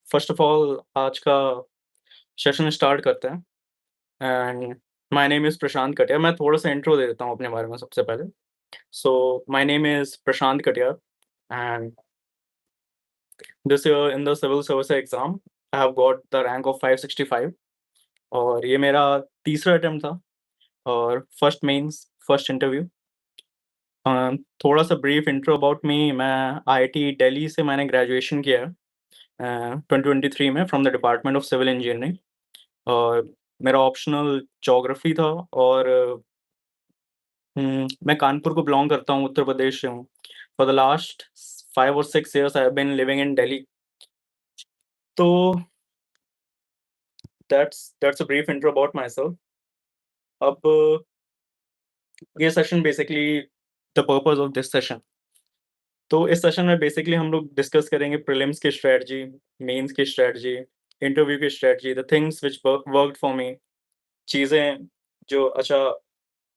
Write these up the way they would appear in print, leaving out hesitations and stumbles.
First of all आज का session start करते हैं and my name is Prashant Katiyar. मैं थोड़ा-सा इंट्रो दे देता हूँ अपने बारे में सबसे पहले। So my name is Prashant Katiyar and this year in the civil service exam I have got the rank of 565 और ये मेरा तीसरा अटेम्प्ट था और फर्स्ट मेंस, फर्स्ट इंटरव्यू। थोड़ा-सा ब्रीफ इंट्रो अबाउट मी। मैं आईआईटी दिल्ली से मैंने ग्रेजुएशन किया है 2023 में from the department of civil engineering और मेरा ऑप्शनल ज्योग्राफी था और मैं कानपुर को बिलॉन्ग करता हूँ, उत्तर प्रदेश से हूँ। फॉर द लास्ट 5 और 6 years I have been living in Delhi. तो that's a brief intro about myself. अब ये session basically the purpose of this session. तो इस सेशन में बेसिकली हम लोग डिस्कस करेंगे प्रीलिम्स की स्ट्रैटेजी, मेंस की स्ट्रैटेजी, इंटरव्यू की strategy, the things which worked for me. चीज़ें जो अच्छा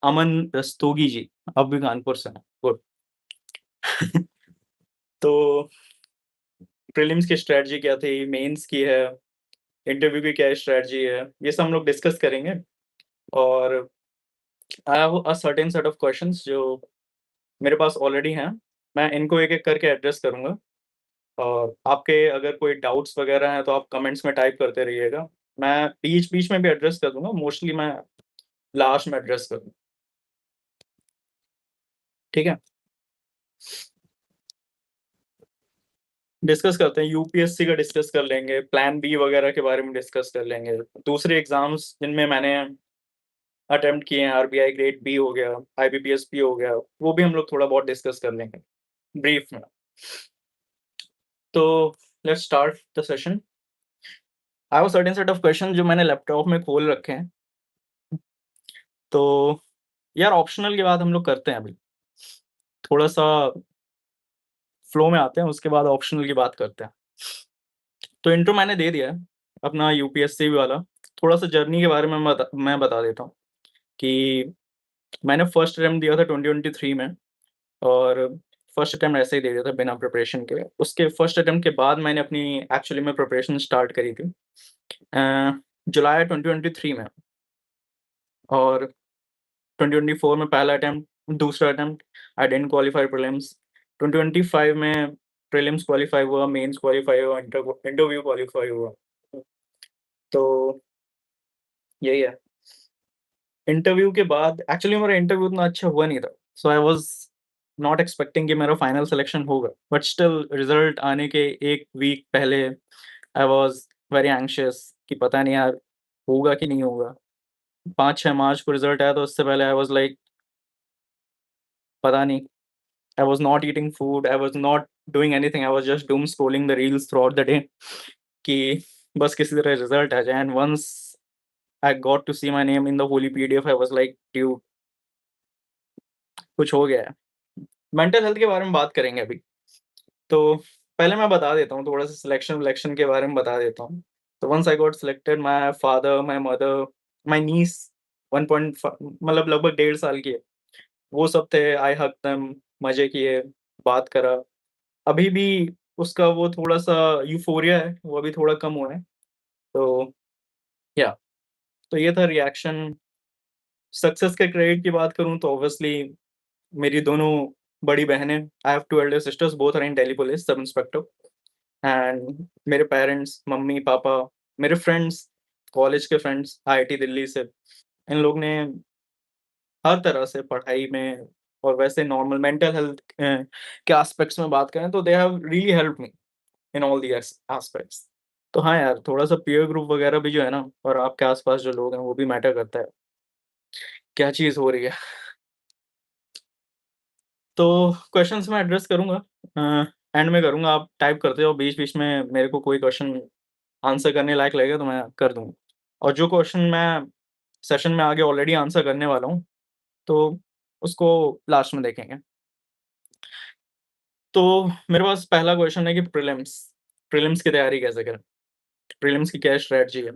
अमन रस्तोगी जी, अब भी कानपुर से हैं, गुड। तो प्रीलिम्स की स्ट्रैटेजी क्या थी, मेंस की है, इंटरव्यू की क्या स्ट्रैटेजी है, ये सब हम लोग डिस्कस करेंगे और आई have a certain set of questions जो मेरे पास ऑलरेडी हैं। मैं इनको एक-एक करके एड्रेस करूँगा और आपके अगर कोई डाउट्स वगैरह हैं, तो आप कमेंट्स में टाइप करते रहिएगा। मैं बीच-बीच में भी एड्रेस कर दूँगा, मोस्टली मैं लास्ट में एड्रेस करूँ, ठीक है? डिस्कस करते हैं, यूपीएससी का डिस्कस कर लेंगे, प्लान बी वगैरह के बारे में डिस्कस कर लेंगे। दूसरे एग्ज़ाम्स जिनमें मैंने अटेम्प्ट किए हैं, आरबीआई ग्रेड बी हो गया, आईबीपीएस हो गया, वो भी हम लोग थोड़ा बहुत डिस्कस कर लेंगे, ब्रीफ में। तो let's start the session. I have a certain set of question जो मैंने लैपटॉप में खोल रखे हैं। तो यार ऑप्शनल की बात हम लोग करते हैं अभी। थोड़ा-सा फ्लो में आते हैं, उसके बाद ऑप्शनल की बात करते हैं। तो इंट्रो मैंने दे दिया है, अपना यूपीएससी वाला। थोड़ा-सा जर्नी के बारे में मैं बता देता हूँ कि मैंने फर्स्ट अटेम्प्ट दिया था 2023 में और फर्स्ट अटेम्प्ट ऐसे ही दे दिया था बिना प्रिपरेशन के। उसके फर्स्ट अटेम्प्ट के बाद मैंने अपनी एक्चुअली में प्रिपरेशन स्टार्ट करी थी जुलाई 2023 में और 2024 में पहला अटेम्प्ट, दूसरा attempt I didn't qualify prelims. 2025 में प्रीलिम्स क्वालीफाई हुआ, मेंस क्वालीफाई हुआ, इंटरव्यू क्वालीफाई हुआ। तो यही है। इंटरव्यू के बाद एक्चुअली मेरा इंटरव्यू उतना अच्छा हुआ नहीं था। सो आई वाज़ नॉट एक्सपेक्टिंग कि मेरा फाइनल सिलेक्शन होगा। बट स्टिल रिज़ल्ट आने के 1 वीक पहले आई वाज़ वेरी एंग्ज़ियस कि पता नहीं यार होगा कि नहीं होगा। 5-6 मार्च को रिज़ल्ट आया तो उससे पहले आई वाज़ लाइक पता नहीं। I was not eating food, I was not doing anything, I was just doom scrolling the reels throughout the day कि बस किसी तरह रिज़ल्ट आ जाए and once I got to see my name in the holy PDF I was like dude कुछ हो गया है। मेंटल हेल्थ के बारे में बात करेंगे अभी। तो पहले मैं बता देता हूँ थोड़ा-सा सिलेक्शन-विलेक्शन के बारे में बता देता हूँ। तो ones I got selected my father, my mother, my niece 1.5 मतलब लगभग 1.5 साल की है। वो सब थे, आई हग्ड देम, मज़े किए, बात करा। अभी भी उसका वो थोड़ा-सा यूफ़ोरिया है, वो अभी थोड़ा कम हुआ है। तो या तो ये था रिएक्शन। सक्सेस के क्रेडिट की बात करूँ तो ऑब्वियसली मेरी दोनों बड़ी बहनें, I have 2 elder sisters, both are in Delhi police sub inspector and मेरे पेरेंट्स, मम्मी-पापा, मेरे फ्रेंड्स, कॉलेज के फ्रेंड्स आईआईटी दिल्ली से, इन लोग ने हर तरह से पढ़ाई में और वैसे नॉर्मल मेंटल हेल्थ के एस्पेक्ट्स में बात करें तो they have really helped me in all the aspects. तो हाँ यार, थोड़ा-सा पीयर ग्रुप वगैरह भी जो है ना और आपके आस-पास जो लोग हैं वो भी मैटर करता है, क्या चीज़ हो रही है। तो क्वेश्चंस मैं एड्रेस करूँगा एंड में करूँगा, आप टाइप करते जाओ बीच-बीच में मेरे को कोई क्वेश्चन आंसर करने लायक लगेगा तो मैं कर दूँगा। और जो क्वेश्चन मैं सेशन में आगे ऑलरेडी आंसर करने वाला हूँ, तो उसको लास्ट में देखेंगे। तो मेरे पास पहला क्वेश्चन है कि प्रीलिम्स की तैयारी कैसे करें? प्रीलिम्स की क्या स्ट्रैटेजी है?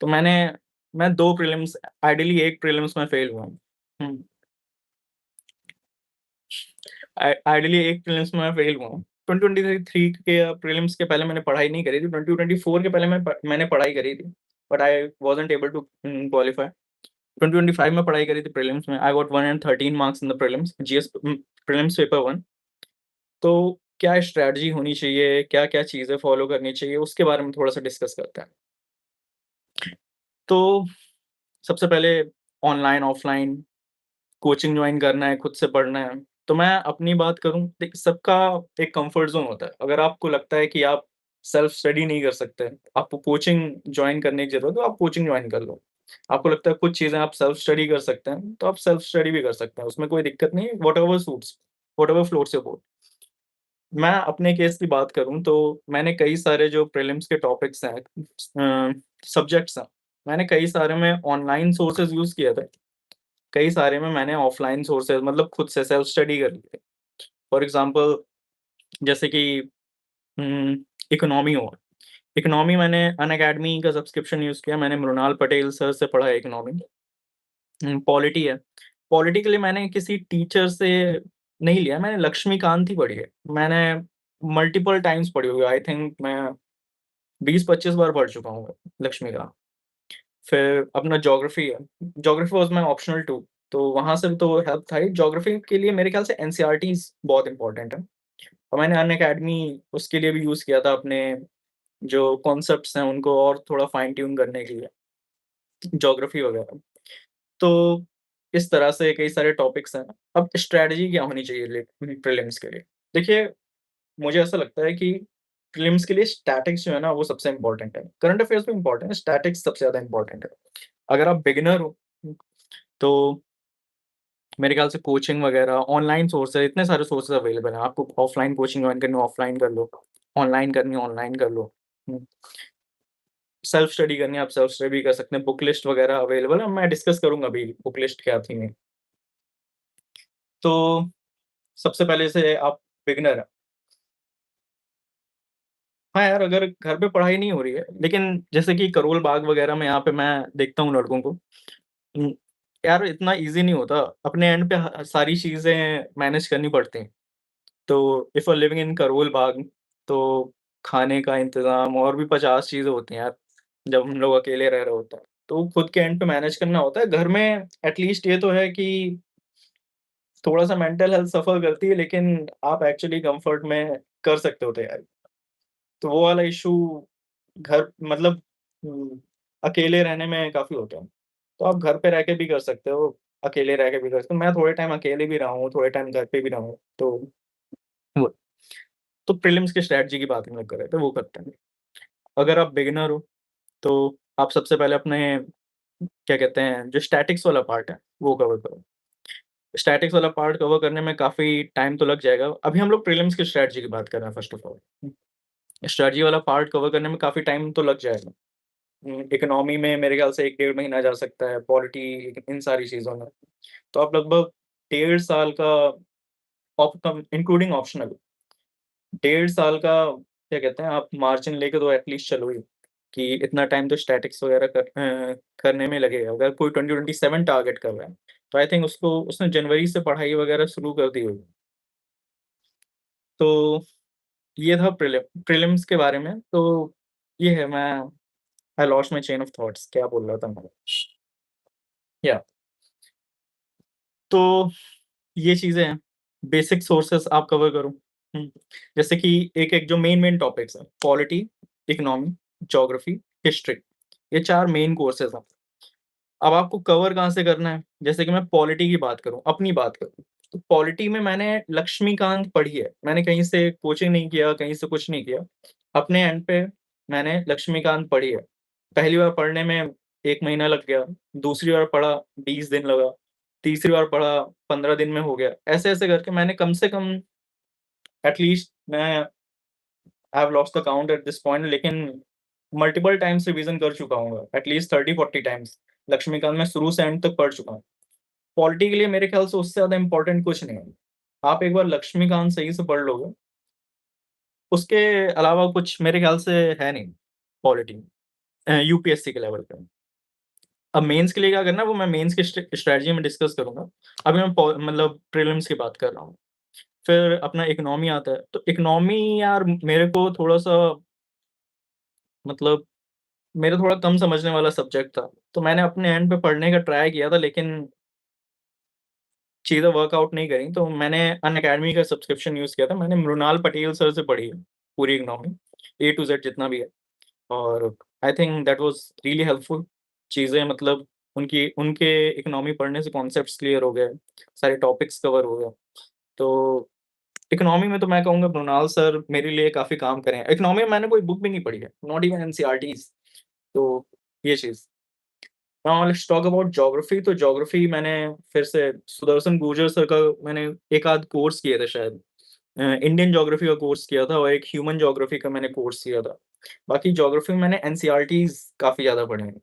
तो मैं 2 प्रीलिम्स आइडियली 1 प्रीलिम्स में फेल हुआ हूँ। हुँ, आइडियली 1 प्रीलिम्स में मैं फेल हुआ हूँ। 2023 के प्रीलिम्स के पहले मैंने पढ़ाई नहीं करी थी, 2024 के पहले मैंने पढ़ाई करी थी, but I wasn't able to qualify. 2025 में पढ़ाई करी थी प्रीलिम्स में, I got 113 marks in the prelims, GS prelims paper 1। तो क्या स्ट्रैटेजी होनी चाहिए, क्या-क्या चीज़ें फॉलो करनी चाहिए, उसके बारे में थोड़ा-सा डिस्कस करते हैं। तो सबसे पहले ऑनलाइन, ऑफलाइन कोचिंग जॉइन करना है, खुद से पढ़ना है। तो मैं अपनी बात करूँ, देख सबका एक कम्फर्ट ज़ोन होता है। अगर आपको लगता है कि आप सेल्फ स्टडी नहीं कर सकते, आपको कोचिंग जॉइन करने की ज़रूरत है, तो आप कोचिंग जॉइन कर लो। आपको लगता है कुछ चीज़ें आप सेल्फ स्टडी कर सकते हैं, तो आप सेल्फ स्टडी भी कर सकते हैं, उसमें कोई दिक्कत नहीं है, whatever suits, whatever floats your boat. मैं अपने केस की बात करूँ तो मैंने कई सारे जो प्रीलिम्स के टॉपिक्स हैं सब्जेक्ट्स हैं, मैंने कई सारे में ऑनलाइन सोर्सेज़ यूज़ किए थे। कई सारे में मैंने ऑफ़लाइन सोर्सेज़ मतलब खुद से सेल्फ स्टडी कर ली थी। फॉर एग्ज़ाम्पल जैसे कि उम, इकोनॉमी हुआ, इकोनॉमी मैंने अनअकैडमी का सब्सक्रिप्शन यूज़ किया, मैंने मृणाल पटेल सर से पढ़ा है इकोनॉमी। पॉलिटी है, पॉलिटी के लिए मैंने किसी टीचर से नहीं लिया, मैंने लक्ष्मीकांत ही पढ़ी है। मैंने मल्टीपल टाइम्स पढ़ी हुई है, आई थिंक मैं 20-25 बार पढ़ चुका हूँ लक्ष्मीकांत। फिर अपना ज्योग्राफी है, geography was my optional two, तो वहाँ से तो हेल्प था ही। ज्योग्राफी के लिए मेरे ख्याल से एनसीईआरटीज़ बहुत इम्पोर्टेंट है और मैंने अनअकैडमी उसके लिए भी यूज़ किया था अपने जो कॉन्सेप्ट्स हैं उनको और थोड़ा फाइन ट्यून करने के लिए, ज्योग्राफी वगैरह। तो इस तरह से कई सारे टॉपिक्स हैं। अब स्ट्रैटेजी क्या होनी चाहिए प्रीलिम्स के लिए? देखिए, मुझे ऐसा लगता है कि प्रीलिम्स के लिए स्टैटिक्स जो है ना वो सबसे इम्पोर्टेंट है। करंट अफेयर्स भी इम्पोर्टेंट है, स्टैटिक्स सबसे ज़्यादा इम्पोर्टेंट है। अगर आप बिगिनर हो, तो मेरे ख्याल से कोचिंग वगैरह, ऑनलाइन सोर्स है, इतने सारे सोर्सेज़ अवेलेबल हैं। आपको ऑफलाइन कोचिंग जॉइन करनी है, ऑफलाइन कर लो। ऑनलाइन करनी है, ऑनलाइन कर लो। हुँ। सेल्फ स्टडी करनी है, आप सेल्फ स्टडी भी कर सकते हैं। बुक लिस्ट वगैरह अवेलेबल है, मैं डिस्कस करूँगा अभी बुक लिस्ट क्या थी मेरी। तो सबसे पहले से आप बिगिनर हैं। हाँ यार, अगर घर पे पढ़ाई नहीं हो रही है, लेकिन जैसे कि करोल बाग वगैरह में यहाँ पे मैं देखता हूँ लड़कों को। उम, यार इतना ईज़ी नहीं होता, अपने एंड पे सारी चीज़ें मैनेज करनी पड़ती हैं। तो if you are living in Karol Bagh, तो खाने का इंतज़ाम और भी 50 चीज़ें होती हैं यार, जब हम लोग अकेले रह रहे होते हैं। तो खुद के एंड पे मैनेज करना होता है। घर में एटलीस्ट ये तो है कि थोड़ा-सा मेंटल हेल्थ सफ़र करती है, लेकिन आप एक्चुअली कम्फर्ट में कर सकते हो तैयारी। तो वो वाला इश्यू घर मतलब अकेले रहने में काफ़ी होता है। तो आप घर पे रह के भी कर सकते हो, अकेले रह के भी कर सकते हो। मैं थोड़े टाइम अकेले भी रहा हूँ, थोड़े टाइम घर पे भी रहा हूँ, तो वो तो प्रीलिम्स की स्ट्रैटेजी की बात हम लोग कर रहे थे, वो करते हैं। अगर आप बिगिनर हो, तो आप सबसे पहले अपने क्या कहते हैं, जो स्टैटिक्स वाला पार्ट है, वो कवर करो। स्टैटिक्स वाला पार्ट कवर करने में काफ़ी टाइम तो लग जाएगा। अभी हम लोग प्रीलिम्स की स्ट्रैटेजी की बात कर रहे हैं फर्स्ट ऑफ ऑल। स्ट्रैटेजी वाला पार्ट कवर करने में काफ़ी टाइम तो लग जाएगा। इकोनॉमी में मेरे ख्याल से 1 डेढ़ महीना जा सकता है, पॉलिटी इन सारी चीज़ों में। तो आप लगभग डेढ़ साल का इंक्लूडिंग ऑप्शनल, डेढ़ साल का क्या कहते हैं आप मार्जिन लेके तो एटलीस्ट चलो ही, कि इतना टाइम तो स्टैटिक्स वगैरह करने में लगेगा। अगर कोई 2027 टारगेट कर रहा है, तो आई थिंक उसको उसने जनवरी से पढ़ाई वगैरह शुरू कर दी होगी। तो ये था प्रीलिम्स के बारे में, तो ये है मैं I lost my chain of thoughts, क्या बोल रहा था मैं? या तो ये चीज़ें हैं, बेसिक सोर्सेज़ आप कवर करो। हुँ, जैसे कि एक-एक जो मेन-मेन टॉपिक्स हैं, पॉलिटी, इकोनॉमी, ज्योग्राफी, हिस्ट्री, ये 4 मेन कोर्सेज़ हैं। अब आपको कवर कहाँ से करना है? जैसे कि मैं पॉलिटी की बात करूँ, अपनी बात करूँ, तो पॉलिटी में मैंने लक्ष्मीकांत पढ़ी है। मैंने कहीं से कोचिंग नहीं किया, कहीं से कुछ नहीं किया। अपने एंड पे मैंने लक्ष्मीकांत पढ़ी है। पहली बार पढ़ने में 1 महीना लग गया, दूसरी बार पढ़ा 20 दिन लगा, तीसरी बार पढ़ा 15 दिन में हो गया। ऐसे-ऐसे करके मैंने कम से कम एटलीस्ट मैं I have lost the count at this point, लेकिन मल्टिपल टाइम्स रिवीज़न कर चुका हूँगा, एटलीस्ट 30-40 टाइम्स। लक्ष्मीकांत मैं शुरू से एंड तक पढ़ चुका हूँ। पॉलिटी के लिए मेरे ख्याल से उससे ज़्यादा इम्पोर्टेंट कुछ नहीं है। आप एक बार लक्ष्मीकांत सही से पढ़ लोगे, उसके अलावा कुछ मेरे ख्याल से है नहीं पॉलिटी यूपीएससी के लेवल पे। अब मेंस के लिए क्या करना है वो मैं मेंस की स्ट्रैटेजी में डिस्कस करूँगा। अभी मैं मतलब प्रीलिम्स की बात कर रहा हूँ। फिर अपना इकोनॉमी आता है, तो इकोनॉमी यार मेरे को थोड़ा-सा मतलब मेरा थोड़ा कम समझने वाला सब्जेक्ट था। तो मैंने अपने एंड पे पढ़ने का ट्राई किया था, लेकिन चीज़ें वर्कआउट नहीं करी, तो मैंने अनअकैडमी का सब्सक्रिप्शन यूज़ किया था। मैंने मृणाल पटेल सर से पढ़ी है, पूरी इकोनॉमी, ए टू ज़ेड जितना भी है। और I think that was really helpful. चीज़ें मतलब उनकी उनके इकोनॉमी पढ़ने से कॉन्सेप्ट्स क्लियर हो गए, सारे टॉपिक्स कवर हो गए। तो इकोनॉमी में तो मैं कहूँगा मृणाल सर मेरे लिए काफ़ी काम करे हैं। इकोनॉमी में मैंने कोई बुक भी नहीं पढ़ी है, नॉट इवन एनसीईआरटीज़। तो ये चीज़। Now let's talk about geography. तो ज्योग्राफी मैंने फिर से सुदर्शन गुर्जर सर का मैंने एक आध कोर्स किए थे शायद। इंडियन ज्योग्राफी का कोर्स किया था और एक ह्यूमन ज्योग्राफी का मैंने कोर्स किया था। बाकी ज्योग्राफी में मैंने एनसीईआरटीज़ काफ़ी ज़्यादा पढ़े हैं।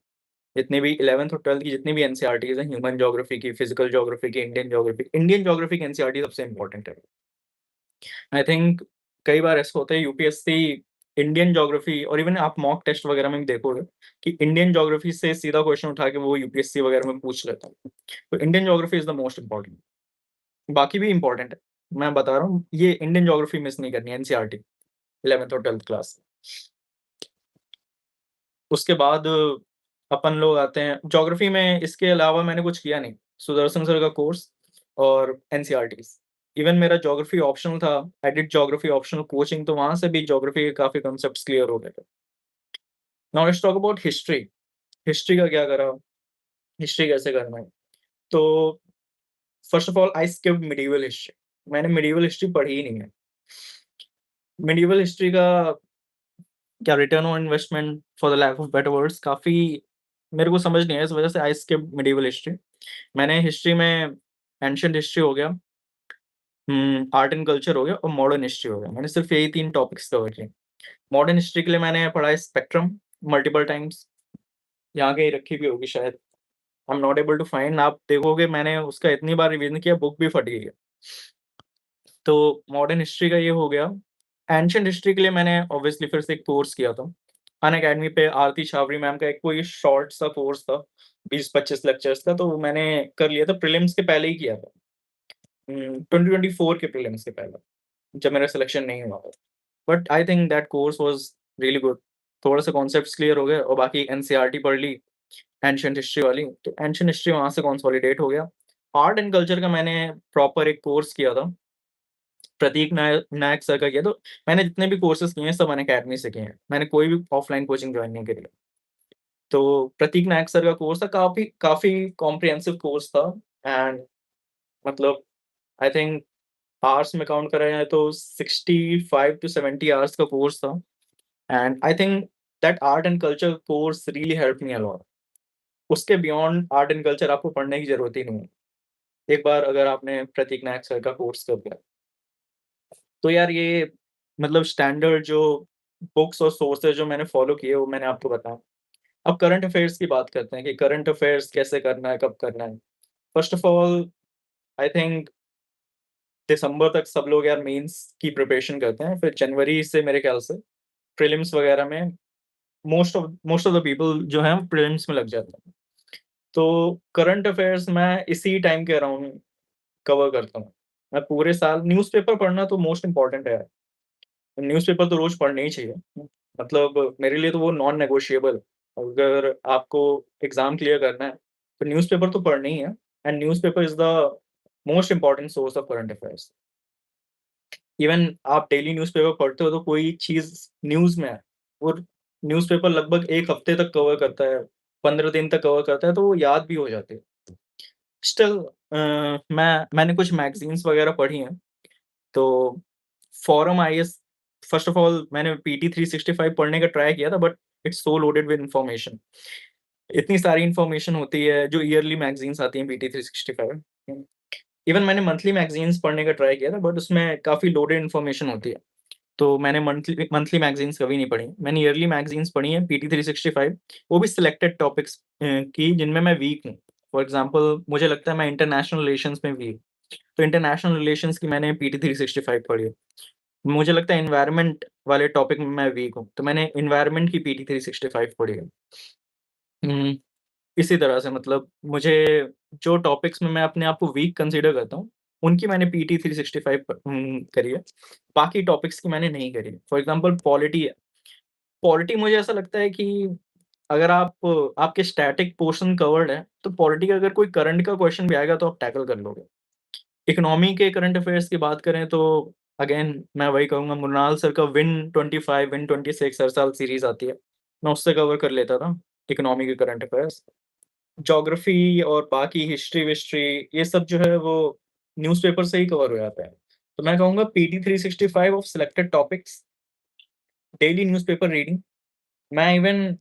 जितने भी 11th और 12th की जितनी भी एनसीईआरटीज़ हैं, ह्यूमन ज्योग्राफी की, फिजिकल ज्योग्राफी की, इंडियन ज्योग्राफी की एनसीईआरटी सबसे इम्पोर्टेंट है। आई थिंक कई बार ऐसा होता है यूपीएससी इंडियन ज्योग्राफी और इवन आप मॉक टेस्ट वगैरह में भी देखोगे कि इंडियन ज्योग्राफी से सीधा क्वेश्चन उठा के वो यूपीएससी वगैरह में पूछ लेता है। तो Indian geography is the most important. बाकी भी इम्पोर्टेंट है। मैं बता रहा हूँ ये इंडियन ज्योग्राफी मिस नहीं करनी है एनसीईआरटी 11th और 12th क्लास। उसके बाद अपन लोग आते हैं ज्योग्राफी में इसके अलावा मैंने कुछ किया नहीं। सुदर्शन सर का कोर्स और एनसीईआरटीज़। इवन मेरा ज्योग्राफी ऑप्शनल था, I did geography optional coaching, तो वहाँ से भी ज्योग्राफी के काफ़ी कॉन्सेप्ट्स क्लियर हो गए थे। Now let's talk about history. History का क्या करा, हिस्ट्री कैसे करना है? तो first of all I skipped medieval history. मैंने मिडीवल हिस्ट्री पढ़ी ही नहीं है। मिडीवल हिस्ट्री का क्या return on investment for the lack of better words काफ़ी मेरे को समझ नहीं आया, इस वजह से आई स्किप्ड मिडीवल हिस्ट्री। मैंने हिस्ट्री में एंशिएंट हिस्ट्री हो गया, आर्ट एंड कल्चर हो गया और मॉडर्न हिस्ट्री हो गया। मैंने सिर्फ़ यही 3 टॉपिक्स कवर किए। मॉडर्न हिस्ट्री के लिए मैंने पढ़ा है स्पेक्ट्रम मल्टीपल टाइम्स, यहाँ कहीं रखी भी होगी शायद। I am not able to find. आप देखोगे मैंने उसका इतनी बार रिवीजन किया, बुक भी फट गई है। तो मॉडर्न हिस्ट्री का ये हो गया। एंशिएंट हिस्ट्री के लिए मैंने ऑब्वियसली फिर से एक कोर्स किया था। अनअकैडमी पे आरती छाबरी मैम का एक कोई शॉर्ट सा कोर्स था, 20-25 लेक्चर्स का, तो वो मैंने कर लिया था, प्रीलिम्स के पहले ही किया था। 2024 के प्रीलिम्स के पहले, जब मेरा सिलेक्शन नहीं हुआ था। But I think that course was really good. थोड़ा-सा कॉन्सेप्ट्स क्लियर हो गए और बाकी एनसीईआरटी पढ़ ली, एंशिएंट हिस्ट्री वाली, तो एंशिएंट हिस्ट्री वहाँ से कंसोलिडेट हो गया। आर्ट एंड कल्चर का मैंने प्रॉपर एक कोर्स किया था, प्रतीक नायक सर का किया। तो मैंने जितने भी कोर्सेज़ किए हैं सब अनअकैडमी से किए हैं। मैंने कोई भी ऑफलाइन कोचिंग जॉइन नहीं करी है। तो प्रतीक नायक सर का कोर्स था, काफ़ी काफ़ी कॉम्प्रिहेंसिव कोर्स था। एंड मतलब आई थिंक आवर्स में काउंट करा जाए तो 65 टू 70 आवर्स का कोर्स था। And I think that art and culture course really helped me a lot. उसके बियॉन्ड आर्ट एंड कल्चर आपको पढ़ने की ज़रूरत ही नहीं है। एक बार अगर आपने प्रतीक नायक सर का कोर्स कर लिया। तो यार ये मतलब स्टैंडर्ड जो बुक्स और सोर्सेज़ जो मैंने फ़ॉलो किए वो मैंने आपको बताया। अब करंट अफ़ेयर्स की बात करते हैं कि करंट अफ़ेयर्स कैसे करना है, कब करना है। First of all I think December तक सब लोग यार मेंस की प्रिपरेशन करते हैं, फिर जनवरी से मेरे ख्याल से प्रीलिम्स वगैरह में मोस्ट ऑफ द पीपल जो हैं प्रीलिम्स में लग जाते हैं। तो करंट अफ़ेयर्स मैं इसी टाइम के अराउंड कवर करता हूँ। मैं पूरे साल न्यूज़पेपर पढ़ना तो मोस्ट इम्पोर्टेंट है यार। न्यूज़पेपर तो रोज़ पढ़ना ही चाहिए। मतलब मेरे लिए तो वो नॉन नेगोशिएबल है। अगर आपको एग्ज़ाम क्लियर करना है, तो न्यूज़पेपर तो पढ़ना ही है। And newspaper is the most important source of current affairs. Even आप डेली न्यूज़पेपर पढ़ते हो तो कोई चीज़ न्यूज़ में है, वो न्यूज़पेपर लगभग 1 हफ्ते तक कवर करता है, 15 दिन तक कवर करता है, तो वो याद भी हो जाती है। स्टिल मैंने कुछ मैगज़ीन्स वगैरह पढ़ी हैं, तो forum IAS first of all मैंने पीटी 365 पढ़ने का ट्राई किया था, but it's so loaded with information. इतनी सारी इन्फॉर्मेशन होती है, जो ईयरली मैगज़ीन्स आती हैं पीटी 365। इवन मैंने मंथली मैगज़ीन्स पढ़ने का ट्राई किया था, बट उसमें काफ़ी लोडेड इन्फॉर्मेशन होती है। तो मैंने मंथली मंथली मैगज़ीन्स कभी नहीं पढ़ी। मैंने ईयरली मैगज़ीन्स पढ़ी हैं पीटी 365, वो भी सिलेक्टेड टॉपिक्स की जिनमें मैं वीक हूँ। फॉर एग्ज़ाम्पल मुझे लगता है मैं इंटरनेशनल रिलेशंस में वीक, तो इंटरनेशनल रिलेशंस की मैंने पीटी 365 पढ़ी है। मुझे लगता है एनवायरनमेंट वाले टॉपिक में मैं वीक हूँ, तो मैंने एनवायरनमेंट की पीटी 365 पढ़ी है। हुँ, इसी तरह से मतलब मुझे जो टॉपिक्स में मैं अपने आप को वीक कंसीडर करता हूँ, उनकी मैंने पीटी 365 करी है। बाकी टॉपिक्स की मैंने नहीं करी। फॉर एग्ज़ाम्पल पॉलिटी है। पॉलिटी मुझे ऐसा लगता है कि अगर आपके स्टैटिक पोर्शन कवर्ड है, तो पॉलिटी का अगर कोई करंट का क्वेश्चन भी आएगा तो आप टैकल कर लोगे। इकोनॉमी के करंट अफेयर्स की बात करें तो अगेन मैं वही कहूँगा, मृणाल सर का विन 25, विन 26 हर साल सीरीज़ आती है। मैं उससे कवर कर लेता था इकोनॉमी के करंट अफेयर्स। ज्योग्राफी और बाकी हिस्ट्री-विस्ट्री ये सब जो है वो न्यूज़पेपर से ही कवर हो जाता है। तो मैं कहूँगा PT 365 of selected topics, daily newspaper reading. मैं इवन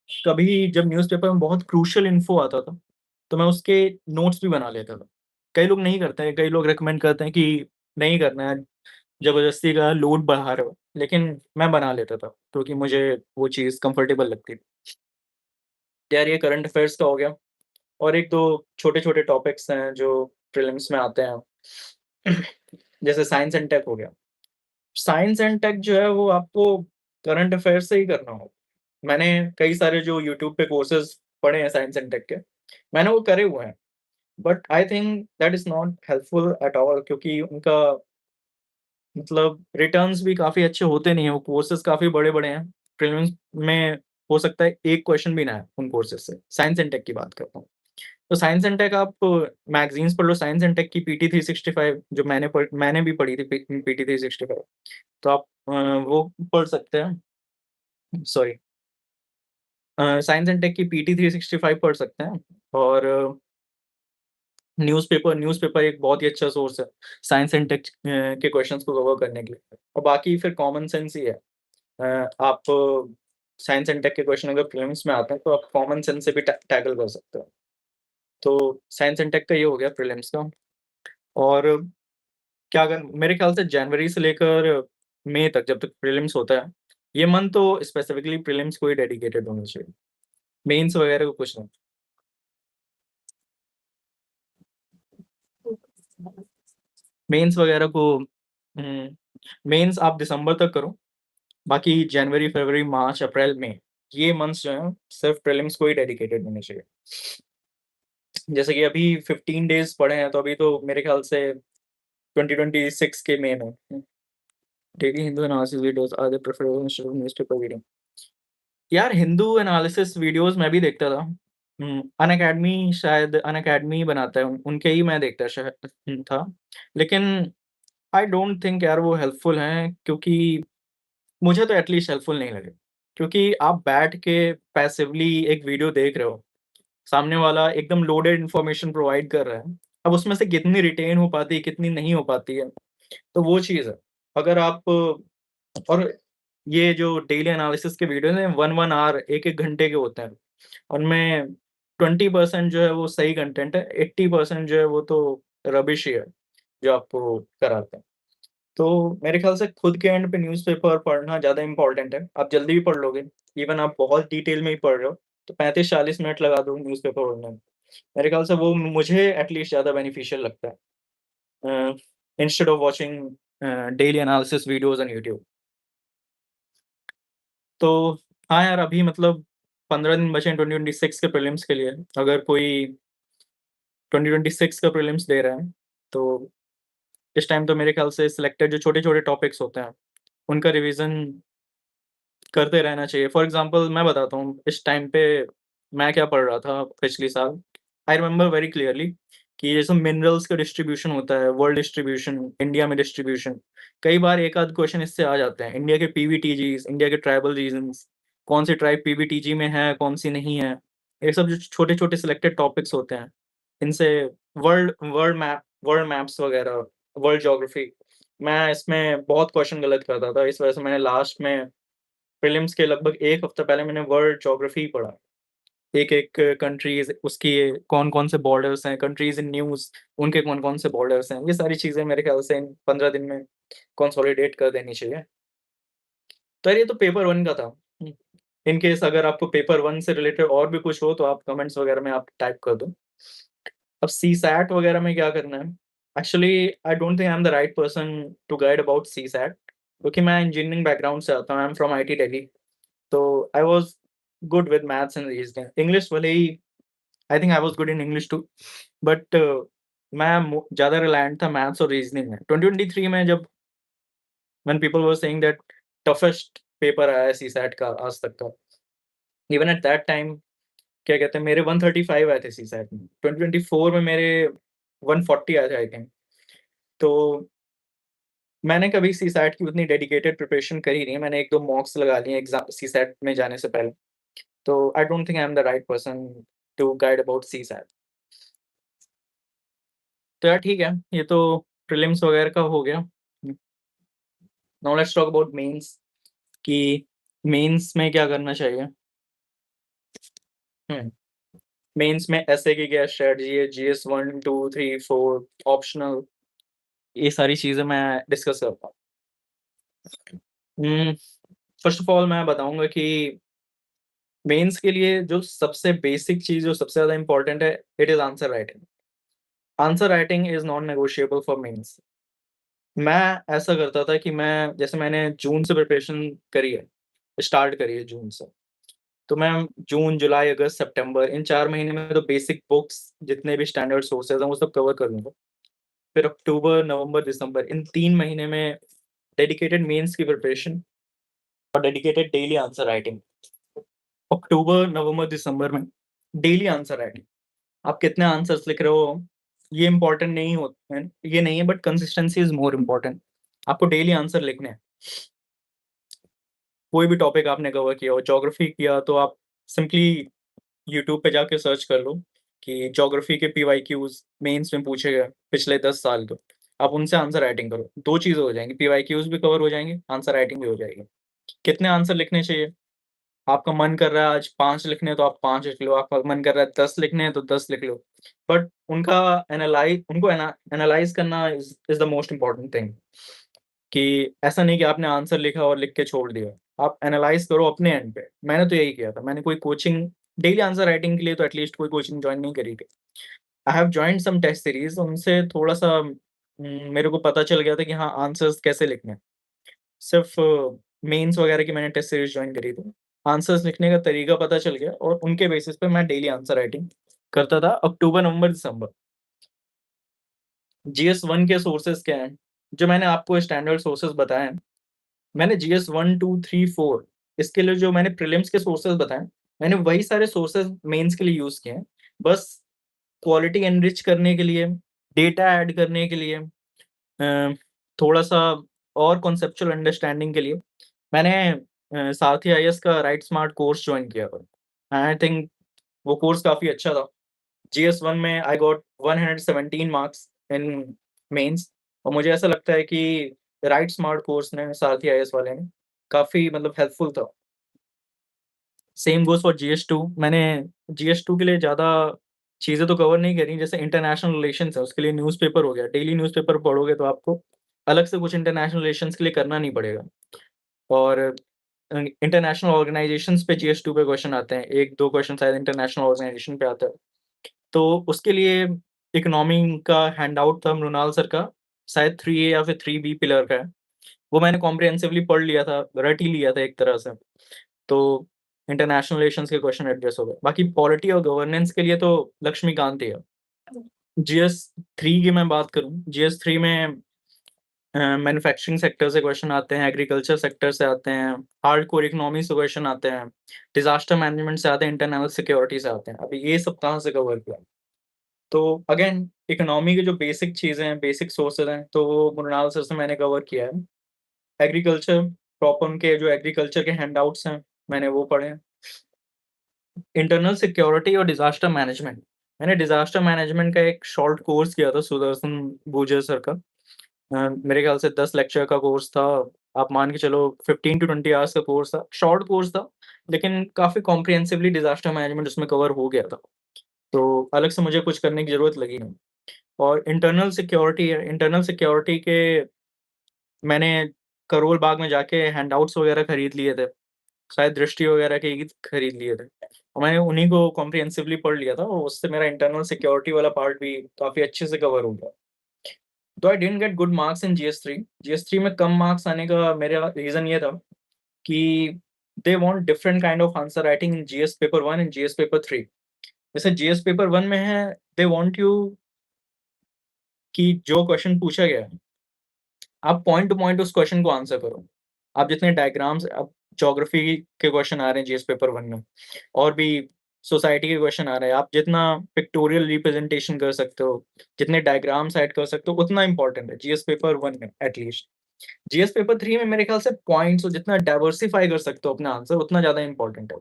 कभी जब न्यूज़पेपर में बहुत क्रूशियल इन्फो आता था, तो मैं उसके नोट्स भी बना लेता था। कई लोग नहीं करते हैं, कई लोग रिकमेंड करते हैं कि नहीं करना है, ज़बरदस्ती का लोड बढ़ा रहे हो, लेकिन मैं बना लेता था, क्योंकि मुझे वो चीज़ कंफर्टेबल लगती थी। यार ये करंट अफेयर्स का हो गया और 1-2 छोटे-छोटे टॉपिक्स हैं जो प्रीलिम्स में आते हैं। जैसे साइंस एंड टेक हो गया। साइंस एंड टेक जो है वो आपको करंट अफेयर्स से ही करना होगा। मैंने कई सारे जो यूट्यूब पे कोर्सेज़ पढ़े हैं साइंस एंड टेक के, मैंने वो करे हुए हैं। But I think that is not helpful at all, क्योंकि उनका मतलब रिटर्न्स भी काफ़ी अच्छे होते नहीं हैं, वो कोर्सेज़ काफ़ी बड़े-बड़े हैं। प्रीलिम्स में हो सकता है एक क्वेश्चन भी ना आए उन कोर्सेज़ से। साइंस एंड टेक की बात करता हूँ। तो साइंस एंड टेक आप मैगज़ीन्स पढ़ लो, साइंस एंड टेक की पीटी 365 जो मैंने भी पढ़ी थी पीटी 365, तो आप वो पढ़ सकते हैं। सॉरी, साइंस एंड टेक की पीटी 365 पढ़ सकते हैं और न्यूज़पेपर एक बहुत ही अच्छा सोर्स है, साइंस एंड टेक के क्वेश्चंस को कवर करने के लिए। और बाकी फिर कॉमन सेंस ही है। आप साइंस एंड टेक के क्वेश्चन अगर प्रीलिम्स में आते हैं, तो आप कॉमन सेंस से भी टैकल कर सकते हो। तो साइंस एंड टेक का ये हो गया प्रीलिम्स का। और क्या अगर मेरे ख्याल से जनवरी से लेकर मई तक जब तक प्रीलिम्स होता है, ये मंथ तो स्पेसिफिकली प्रीलिम्स को ही डेडिकेटेड होना चाहिए। मेंस वगैरह को कुछ नहीं। मेंस वगैरह को मेंस आप दिसंबर तक करो, बाकी जनवरी, फरवरी, मार्च, अप्रैल, मई ये मंथ्स जो हैं सिर्फ प्रीलिम्स को ही डेडिकेटेड होने चाहिए। जैसे कि अभी 15 डेज़ पड़े हैं, तो अभी तो मेरे ख्याल से 2026 के मई में daily Hindu analysis videos are the preferable instead of newspaper reading. यार हिंदू एनालिसिस वीडियोज़ मैं भी देखता था। अनअकैडमी शायद अनअकैडमी बनाता है, उनके ही मैं देखता शायद था। लेकिन आई डोंट थिंक यार वो हेल्पफुल हैं, क्योंकि मुझे तो एटलीस्ट हेल्पफुल नहीं लगे। क्योंकि आप बैठ के पैसिवली एक वीडियो देख रहे हो, सामने वाला एकदम लोडेड इन्फॉर्मेशन प्रोवाइड कर रहा है। अब उसमें से कितनी रिटेन हो पाती है, कितनी नहीं हो पाती है, तो वो चीज़ है। अगर आप और ये जो डेली एनालिसिस के वीडियोज़ हैं 1-1 आवर 1-1 घंटे के होते हैं। उनमें 20% जो है वो सही कंटेंट है, 80% जो है वो तो रबिश ही है, जो आपको कराते हैं। तो मेरे ख़्याल से खुद के एंड पे न्यूज़पेपर पढ़ना ज़्यादा इम्पोर्टेंट है। आप जल्दी भी पढ़ लोगे, इवन आप बहुत डिटेल में ही पढ़ रहे हो, तो 35-40 मिनट लगा दो न्यूज़पेपर पढ़ने में। मेरे ख़्याल से वो मुझे एटलीस्ट ज़्यादा बेनिफिशियल लगता है instead of watching daily analysis videos on YouTube. तो हाँ यार, अभी मतलब 15 दिन बचे हैं 2026 के प्रीलिम्स के लिए। अगर कोई 2026 का प्रीलिम्स दे रहा है, तो इस टाइम तो मेरे ख़्याल से सिलेक्टेड जो छोटे-छोटे टॉपिक्स होते हैं, उनका रिवीज़न करते रहना चाहिए। फॉर एग्ज़ाम्पल मैं बताता हूँ, इस टाइम पे मैं क्या पढ़ रहा था पिछले साल। आई रिमेंबर वेरी क्लियरली कि जैसे मिनरल्स का डिस्ट्रीब्यूशन होता है, वर्ल्ड डिस्ट्रीब्यूशन, इंडिया में डिस्ट्रीब्यूशन। कई बार एक आध क्वेश्चन इससे आ जाते हैं। इंडिया के पीवीटीजीज़, इंडिया के ट्राइबल रीजन्स, कौन सी ट्राइब पीवीटीजी में है, कौन सी नहीं है। ये सब जो छोटे-छोटे सिलेक्टेड टॉपिक्स होते हैं, इनसे world world map world maps वगैरह, वर्ल्ड ज्योग्राफी, मैं इसमें बहुत क्वेश्चन गलत करता था। इस वजह से मैंने लास्ट में प्रीलिम्स के लगभग 1 हफ्ता पहले मैंने वर्ल्ड ज्योग्राफी पढ़ा। एक-एक कंट्रीज़ उसकी कौन-कौन से बॉर्डर्स हैं, कंट्रीज़ इन न्यूज़ उनके कौन-कौन से बॉर्डर्स हैं। ये सारी चीज़ें मेरे ख्याल से इन 15 दिन में कंसोलिडेट कर देनी चाहिए। तो यार ये तो पेपर 1 का था। इन केस अगर आपको पेपर 1 से रिलेटेड और भी कुछ हो तो आप कमेंट्स वगैरह में आप टाइप कर दो। अब सीसैट वगैरह में क्या करना है? Actually I don't think I am the right person to guide about CSAT, क्योंकि मैं इंजीनियरिंग बैकग्राउंड से आता हूँ। I am from IT Delhi. तो I was good with maths and reasoning. English भले ही I think I was good in English too, but मैं ज़्यादा रिलायंट था मैथ्स और रीजनिंग में। 2023 में जब when people were saying that toughest paper आया है सीसैट का आज तक का, इवन एट दैट टाइम क्या कहते हैं, मेरे 135 आए थे सीसैट में। 2024 में मेरे 140 आए थे आई थिंक। तो मैंने कभी सीसैट की उतनी डेडिकेटेड प्रिपरेशन करी नहीं है। मैंने 1-2 मॉक्स लगा लिए एग्ज़ाम सीसैट में जाने से पहले। तो I don't think I am the right person to guide about CSAT. तो यार ठीक है, ये तो प्रीलिम्स वगैरह का हो गया। Now let's talk about mains कि मेंस में क्या करना चाहिए। हुँ, मेंस में एसए की क्या स्ट्रैटेजी है, जीएस 1, 2, 3, 4 ऑप्शनल, ये सारी चीज़ें मैं डिस्कस करता हूँ। हुँ, फर्स्ट ऑफ ऑल मैं बताऊँगा कि मेंस के लिए जो सबसे बेसिक चीज़ जो सबसे ज़्यादा इम्पोर्टेंट है, it is answer writing. Answer writing is non negotiable for mains. मैं ऐसा करता था कि मैं जैसे मैंने जून से प्रिपरेशन करी है, स्टार्ट करी है जून से। तो मैं जून, जुलाई, अगस्त, सितंबर इन 4 महीने में तो बेसिक बुक्स जितने भी स्टैंडर्ड सोर्सेज़ हैं, वो सब कवर कर लूँगा। फिर अक्टूबर, नवंबर, दिसंबर इन 3 महीने में डेडिकेटेड मेंस की प्रिपरेशन और डेडिकेटेड डेली आंसर राइटिंग। अक्टूबर, नवंबर, दिसंबर में डेली आंसर राइटिंग। आप कितने आंसर्स लिख रहे हो, ये इम्पोर्टेंट नहीं होता है, ये नहीं है, but consistency is more important. आपको डेली आंसर लिखने हैं। कोई भी टॉपिक आपने कवर किया हो, ज्योग्राफी किया तो आप सिंपली यूट्यूब पे जाके सर्च कर लो कि ज्योग्राफी के पीवाईक्यूज़ मेंस में पूछे गए पिछले 10 साल के। आप उनसे आंसर राइटिंग करो, 2 चीज़ें हो जाएँगी, पीवाईक्यूज़ भी कवर हो जाएँगे, आंसर राइटिंग भी हो जाएगी। कितने आंसर लिखने चाहिए? आपका मन कर रहा है आज 5 लिखने हैं तो आप 5 लिख लो, आपका मन कर रहा है 10 लिखने हैं तो 10 लिख लो। बट उनका एनालाइज़ करना is the most important thing कि ऐसा नहीं कि आपने आंसर लिखा और लिख के छोड़ दिया। आप एनालाइज़ करो अपने एंड पे। मैंने तो यही किया था। मैंने कोई कोचिंग डेली आंसर राइटिंग के लिए तो एटलीस्ट कोई कोचिंग जॉइन नहीं करी थी। I have joined some test series उनसे थोड़ा-सा मेरे को पता चल गया था कि हाँ, आंसर्स कैसे लिखने हैं। सिर्फ़ मेंस वगैरह की मैंने टेस्ट सीरीज़ जॉइन करी थी। आंसर्स लिखने का तरीका पता चल गया और उनके बेसिस पे मैं डेली आंसर राइटिंग करता था अक्टूबर, नवंबर, दिसंबर। जीएस 1 के सोर्सेज़ क्या हैं? जो मैंने आपको स्टैंडर्ड सोर्सेज़ बताए हैं, मैंने जीएस 1, 2, 3, 4 इसके लिए जो मैंने प्रीलिम्स के सोर्सेज़ बताए, मैंने वही सारे सोर्सेज़ मेंस के लिए यूज़ किए हैं। बस क्वालिटी एनरिच करने के लिए, डेटा ऐड करने के लिए थोड़ा-सा और कॉन्सेप्चुअल अंडरस्टैंडिंग के लिए मैंने सारथी आईएएस का राइट स्मार्ट कोर्स जॉइन किया था। आई थिंक वो कोर्स काफ़ी अच्छा था। जीएस 1 में I got 117 marks in mains और मुझे ऐसा लगता है कि राइट स्मार्ट कोर्स ने सारथी आईएएस वाले ने काफ़ी मतलब हेल्पफुल था। सेम गोज़ फॉर जीएस 2 मैंने जीएस 2 के लिए ज़्यादा चीज़ें तो कवर नहीं करी, जैसे इंटरनेशनल रिलेशंस है, उसके लिए न्यूज़पेपर हो गया। डेली न्यूज़पेपर पढ़ोगे तो आपको अलग से कुछ इंटरनेशनल रिलेशंस के लिए करना नहीं पड़ेगा। और इंटरनेशनल ऑर्गनाइज़ेशंस पे जीएस 2 पे क्वेश्चन आते हैं। 1-2 क्वेश्चन शायद इंटरनेशनल ऑर्गनाइज़ेशन पे आता है। तो उसके लिए इकोनॉमी का हैंडआउट था मृणाल सर का, शायद 3A या फिर 3B पिलर का है। वो मैंने कॉम्प्रिहेंसिवली पढ़ लिया था, रट ही लिया था एक तरह से। तो इंटरनेशनल रिलेशंस के क्वेश्चन एड्रेस हो गए। बाकी पॉलिटी और गवर्नेंस के लिए तो लक्ष्मीकांत ही है। जीएस 3 की मैं बात करूँ, जीएस 3 में मैन्युफैक्चरिंग सेक्टर से क्वेश्चन आते हैं, एग्रीकल्चर सेक्टर से आते हैं, हार्डकोर इकोनॉमी से क्वेश्चन आते हैं, डिज़ास्टर मैनेजमेंट से आते हैं, इंटरनल सिक्योरिटी से आते हैं। अभी ये सब कहाँ से कवर किया? तो अगेन इकोनॉमी की जो बेसिक चीज़ें हैं, बेसिक सोर्सेज़ हैं, तो वो मृणाल सर से मैंने कवर किया है। एग्रीकल्चर प्रॉपर उनके जो एग्रीकल्चर के हैंडआउट्स हैं, मैंने वो पढ़े हैं। इंटरनल सिक्योरिटी और डिज़ास्टर मैनेजमेंट, मैंने डिज़ास्टर मैनेजमेंट का एक शॉर्ट कोर्स किया था सुदर्शन गुर्जर सर का। मेरे ख्याल से 10 लेक्चर का कोर्स था। आप मान के चलो 15 टू 20 आवर्स का कोर्स था। शॉर्ट कोर्स था, लेकिन काफ़ी कॉम्प्रिहेंसिवली डिज़ास्टर मैनेजमेंट उसमें कवर हो गया था। तो अलग से मुझे कुछ करने की ज़रूरत लगी नहीं। और इंटरनल सिक्योरिटी है, इंटरनल सिक्योरिटी के मैंने करोल बाग में जाके हैंडआउट्स वगैरह खरीद लिए थे। शायद दृष्टि वगैरह के ही खरीद लिए थे। और मैंने उन्हीं को कॉम्प्रिहेंसिवली पढ़ लिया था और उससे मेरा इंटरनल सिक्योरिटी वाला पार्ट भी काफ़ी अच्छे से कवर हो गया। तो I didn't get good marks in GS 3। GS 3 में कम मार्क्स आने का मेरा रीज़न ये था कि they want different kind of answer writing in GS paper 1 and GS paper 3। जैसे जीएस पेपर 1 में है, दे वांट यू कि जो क्वेश्चन पूछा गया है, आप पॉइंट टू पॉइंट उस क्वेश्चन को आंसर करो। आप जितने डायग्राम्स अब ज्योग्राफी के क्वेश्चन आ रहे हैं जीएस पेपर 1 में, और भी सोसाइटी के क्वेश्चन आ रहे हैं, आप जितना पिक्टोरियल रिप्रेजेंटेशन कर सकते हो, जितने डायग्राम्स ऐड कर सकते हो, उतना इम्पोर्टेंट है जीएस पेपर 1 में एटलीस्ट। जीएस पेपर 3 में मेरे ख्याल से पॉइंट्स और जितना डाइवर्सिफ़ाई कर सकते हो अपना आंसर, उतना ज़्यादा इम्पोर्टेंट है।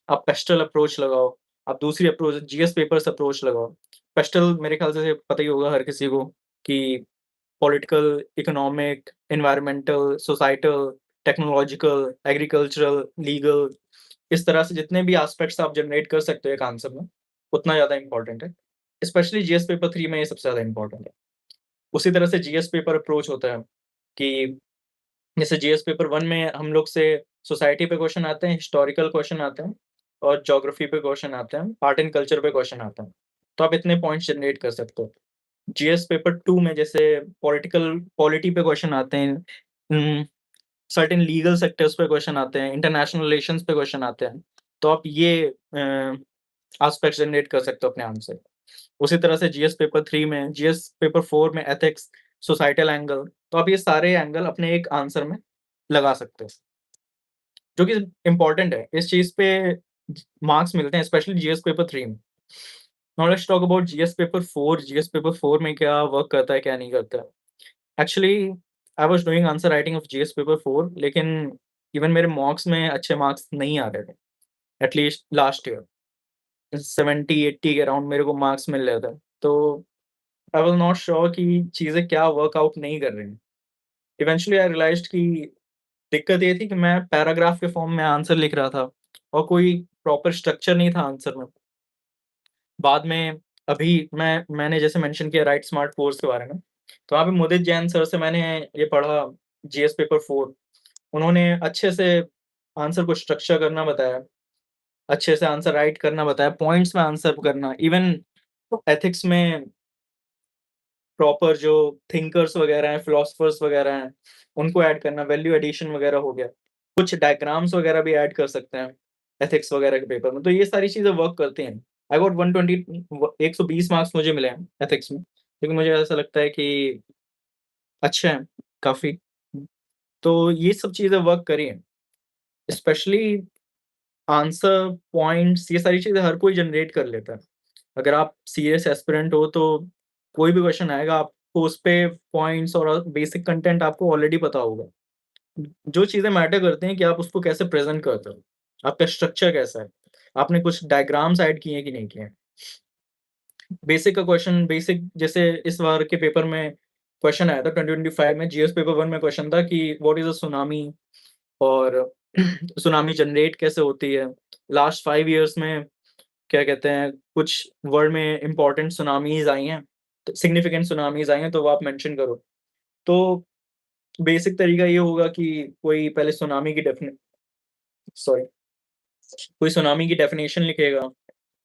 आप पेस्टल अप्रोच लगाओ, आप दूसरी अप्रोच जीएस पेपर्स अप्रोच लगाओ। पेस्टल मेरे ख्याल से पता ही होगा हर किसी को कि political, economic, environmental, societal, technological, agricultural, legal, इस तरह से जितने भी एस्पेक्ट्स आप जनरेट कर सकते हो एक आंसर में, उतना ज़्यादा इम्पोर्टेंट है। स्पेशली जीएस पेपर 3 में ये सबसे ज़्यादा इम्पोर्टेंट है। उसी तरह से जीएस पेपर अप्रोच होता है कि जैसे जीएस पेपर 1 में हम लोग से सोसाइटी पे क्वेश्चन आते हैं, हिस्टोरिकल क्वेश्चन आते हैं और ज्योग्राफी पे क्वेश्चन आते हैं, आर्ट एंड कल्चर पे क्वेश्चन आते हैं। तो आप इतने पॉइंट्स जनरेट कर सकते हो। जीएस पेपर 2 में जैसे पॉलिटी पे क्वेश्चन आते हैं, सर्टेन लीगल सेक्टर्स पे क्वेश्चन आते हैं, इंटरनेशनल रिलेशंस पे क्वेश्चन आते हैं। तो आप ये एस्पेक्ट्स जनरेट कर सकते हो अपने आंसर। उसी तरह से जीएस पेपर 3 में, जीएस पेपर 4 में एथिक्स, सोसाइटल एंगल, तो आप ये सारे एंगल अपने एक आंसर में लगा सकते हो, जो कि इम्पोर्टेंट है। इस चीज़ पे मार्क्स मिलते हैं स्पेशली जीएस पेपर 3 में। Now let's talk about GS paper 4। GS paper 4 में क्या वर्क करता है, क्या नहीं करता है। Actually I was doing answer writing of GS paper 4, लेकिन इवन मेरे मॉक्स में अच्छे मार्क्स नहीं आ रहे थे, एटलीस्ट लास्ट ईयर। 70-80 के अराउंड मेरे को मार्क्स मिल रहे थे। तो आई वाज़ नॉट श्योर कि चीज़ें क्या वर्कआउट नहीं कर रही हैं। इवेंचुअली आई रियलाइज़्ड कि दिक्कत ये थी कि मैं पैराग्राफ के फॉर्म में आंसर लिख रहा था और कोई प्रॉपर स्ट्रक्चर नहीं था आंसर में। बाद में अभी मैंने जैसे मेंशन किया राइट स्मार्ट कोर्स के बारे में, तो वहाँ पे मुदित जैन सर से मैंने ये पढ़ा जीएस पेपर 4। उन्होंने अच्छे से आंसर को स्ट्रक्चर करना बताया, अच्छे से आंसर राइट करना बताया, पॉइंट्स में आंसर करना, इवन एथिक्स में प्रॉपर जो थिंकर्स वगैरह हैं, फिलोसोफर्स वगैरह हैं, उनको ऐड करना, वैल्यू एडिशन वगैरह हो गया। कुछ डायग्राम्स वगैरह भी ऐड कर सकते हैं एथिक्स वगैरह के पेपर में, तो ये सारी चीज़ें वर्क करती हैं। आई गॉट 120 120 मार्क्स मुझे मिले हैं एथिक्स में, क्योंकि मुझे ऐसा लगता है कि अच्छे हैं काफ़ी। तो ये सब चीज़ें वर्क करी हैं। स्पेशली आंसर, पॉइंट्स, ये सारी चीज़ें हर कोई जनरेट कर लेता है। अगर आप सीरियस एस्पिरेंट हो तो कोई भी क्वेश्चन आएगा, आपको उस पे पॉइंट्स और बेसिक कंटेंट आपको ऑलरेडी पता होगा। जो चीज़ें मैटर करती हैं कि आप उसको कैसे प्रेज़ेंट करते हो, आपका स्ट्रक्चर कैसा है, आपने कुछ डायग्राम्स ऐड किए हैं कि नहीं किए हैं। बेसिक का क्वेश्चन, बेसिक जैसे इस बार के पेपर में क्वेश्चन आया था 2025 में, जीएस पेपर 1 में क्वेश्चन था कि व्हाट इज़ अ सुनामी, और सुनामी जनरेट कैसे होती है। लास्ट 5 इयर्स में क्या कहते हैं, कुछ वर्ल्ड में इम्पोर्टेंट सुनामीज़ आई हैं, तो सिग्निफिकेंट सुनामीज़ आई हैं, तो वो आप मेंशन करो। तो बेसिक तरीका ये होगा कि कोई पहले सुनामी की सॉरी कोई सुनामी की डेफिनेशन लिखेगा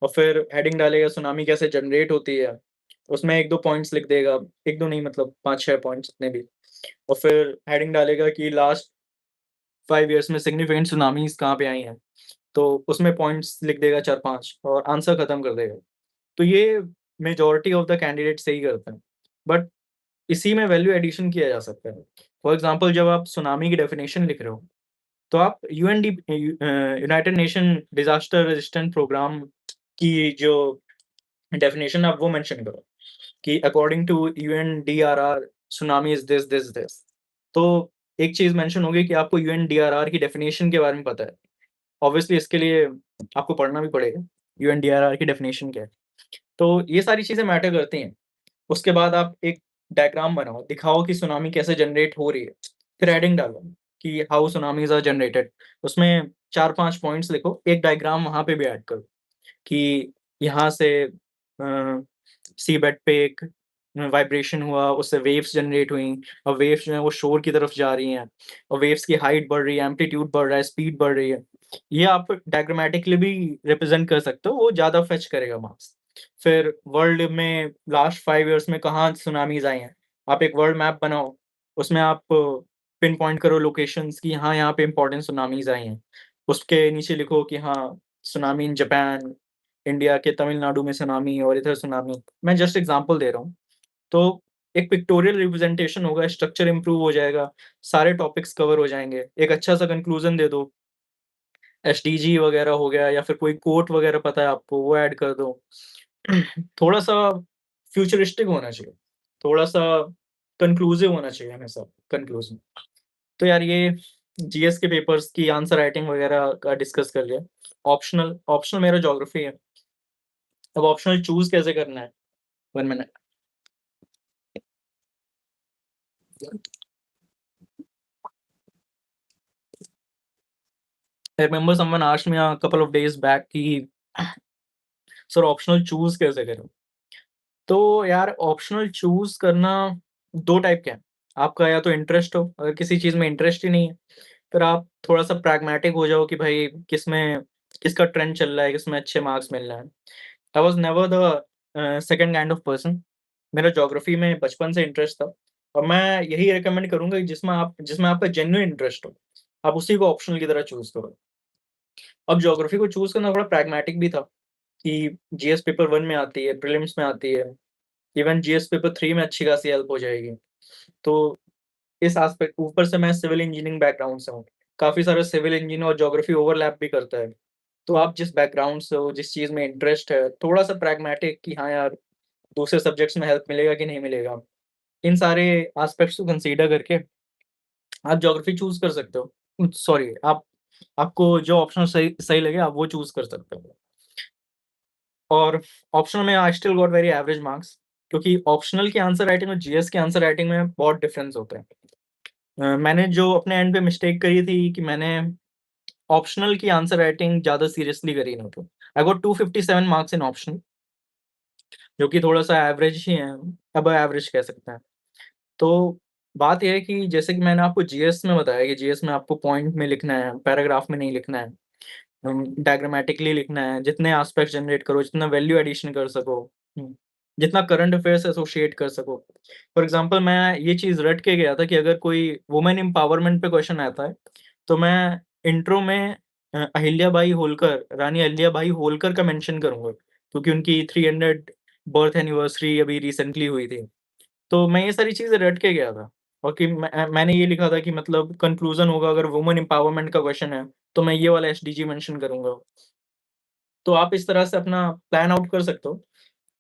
और फिर हेडिंग डालेगा सुनामी कैसे जनरेट होती है। उसमें 1-2 पॉइंट्स लिख देगा, 1-2 नहीं मतलब 5-6 पॉइंट्स जितने भी, और फिर हेडिंग डालेगा कि लास्ट 5 इयर्स में सिग्निफिकेंट सुनामीज़ कहाँ पे आई हैं। तो उसमें पॉइंट्स लिख देगा 4-5 और आंसर खत्म कर देगा। तो ये मेजॉरिटी ऑफ द कैंडिडेट्स यही करते हैं। बट इसी में वैल्यू एडिशन किया जा सकता है। फॉर एग्ज़ाम्पल जब आप सुनामी की डेफिनेशन लिख रहे हो, तो आप United Nation disaster resistant programme की जो डेफिनेशन है आप वो मेंशन करो कि according to UNDRR tsunami is this. तो एक चीज़ मेंशन होगी कि आपको यूएनडीआरआर की डेफिनेशन के बारे में पता है। ऑब्वियसली इसके लिए आपको पढ़ना भी पड़ेगा, यूएनडीआरआर की डेफिनेशन क्या है। तो ये सारी चीज़ें मैटर करती हैं। उसके बाद आप एक डायग्राम बनाओ, दिखाओ कि सुनामी कैसे जनरेट हो रही है। फिर हेडिंग डालो कि हाउ सुनामीज़ आर जनरेटेड। उसमें 4-5 पॉइंट्स लिखो, एक डायग्राम वहाँ पे भी ऐड करो कि यहाँ से सी बेड पे एक वाइब्रेशन हुआ, उससे वेव्स जनरेट हुई और वेव्स जो हैं वो शोर की तरफ जा रही हैं और वेव्स की हाइट बढ़ रही है, एम्पलीट्यूड बढ़ रहा है, स्पीड बढ़ रही है। ये आप डायग्रामेटिकली भी रिप्रेज़ेंट कर सकते हो, वो ज़्यादा फेच करेगा मार्क्स। फिर वर्ल्ड में लास्ट 5 इयर्स में कहाँ सुनामीज़ आई हैं, आप एक वर्ल्ड मैप बनाओ, उसमें आप पिन पॉइंट करो लोकेशंस कि हाँ, यहाँ पे इम्पोर्टेंट सुनामीज़ आई हैं। उसके नीचे लिखो कि हाँ, सुनामी इन जापान, इंडिया के तमिलनाडु में सुनामी और इधर सुनामी। मैं जस्ट एग्ज़ाम्पल दे रहा हूँ। तो एक पिक्टोरियल रिप्रेजेंटेशन होगा, स्ट्रक्चर इम्प्रूव हो जाएगा, सारे टॉपिक्स कवर हो जाएँगे। एक अच्छा-सा कंक्लूज़न दे दो, एसडीजी वगैरह हो गया या फिर कोई कोट वगैरह पता है आपको, वो ऐड कर दो। थोड़ा-सा फ्यूचरिस्टिक होना चाहिए, थोड़ा-सा कन्क्लूसिव होना चाहिए हमेशा, कन्क्लूज़न। तो यार ये जीएस के पेपर्स की आंसर राइटिंग वगैरह का डिस्कस कर लिया। ऑप्शनल ऑप्शनल मेरा ज्योग्राफी है। अब ऑप्शनल चूज़ कैसे करना है? 1 minute. I remember someone asked me a couple of days back कि सर ऑप्शनल चूज़ कैसे करें? तो यार ऑप्शनल चूज़ करना 2 टाइप के हैं। आपका या तो इंटरेस्ट हो, अगर किसी चीज़ में इंटरेस्ट ही नहीं है, फिर आप थोड़ा-सा प्रैग्मैटिक हो जाओ कि भाई किसमें किसका ट्रेंड चल रहा है, किसमें अच्छे मार्क्स मिल रहे हैं। I was never the second kind of person. मेरा ज्योग्राफी में बचपन से इंटरेस्ट था और मैं यही रिकमेंड करूँगा कि जिसमें आपका जेन्युइन इंटरेस्ट हो, आप उसी को ऑप्शनल की तरह चूज़ करो। अब ज्योग्राफी को चूज़ करना थोड़ा प्रैग्मैटिक भी था कि जीएस पेपर 1 में आती है, प्रीलिम्स में आती है, इवन जीएस पेपर 3 में अच्छी खासी हेल्प हो जाएगी। तो इस एस्पेक्ट ऊपर से मैं सिविल इंजीनियरिंग बैकग्राउंड से हूँ। काफ़ी सारे सिविल इंजीनियर और ज्योग्राफी ओवरलैप भी करता है। तो आप जिस बैकग्राउंड से हो, जिस चीज़ में इंटरेस्ट है, थोड़ा-सा प्रैग्मैटिक कि हाँ यार, दूसरे सब्जेक्ट्स में हेल्प मिलेगा कि नहीं मिलेगा। इन सारे एस्पेक्ट्स को कंसीडर करके आप ज्योग्राफी चूज़ कर सकते हो। सॉरी, आप आपको जो ऑप्शन सही सही लगे आप वो चूज़ कर सकते हो। और ऑप्शनल में I still got very average marks क्योंकि ऑप्शनल की आंसर राइटिंग और जीएस की आंसर राइटिंग में बहुत डिफरेंस होता है। मैंने जो अपने एंड पे मिस्टेक करी थी कि मैंने ऑप्शनल की आंसर राइटिंग ज़्यादा सीरियसली करी ना तो। I got 257 marks in optional जो कि थोड़ा-सा एवरेज ही है, अबव एवरेज कह सकते हैं। तो बात ये है कि जैसे कि मैंने आपको जीएस में बताया कि जीएस में आपको पॉइंट में लिखना है, पैराग्राफ में नहीं लिखना है। डायग्रामेटिकली लिखना है, जितने एस्पेक्ट्स जनरेट करो, जितना वैल्यू एडिशन कर सको, जितना करंट अफेयर से एसोसिएट कर सको। फॉर एग्ज़ाम्पल मैं ये चीज़ रट के गया था कि अगर कोई वुमेन एम्पावरमेंट पे क्वेश्चन आता है, तो मैं इंट्रो में अहिल्याबाई होलकर, रानी अहिल्याबाई होलकर का मेंशन करूँगा, क्योंकि उनकी 300 बर्थ एनिवर्सरी अभी रिसेंटली हुई थी। तो मैं ये सारी चीज़ें रट के गया था और कि मैंने ये लिखा था कि मतलब कन्क्लूज़न होगा अगर वुमेन एम्पावरमेंट का क्वेश्चन है, तो मैं ये वाला एसडीजी मेंशन करूँगा। तो आप इस तरह से अपना प्लान आउट कर सकते हो।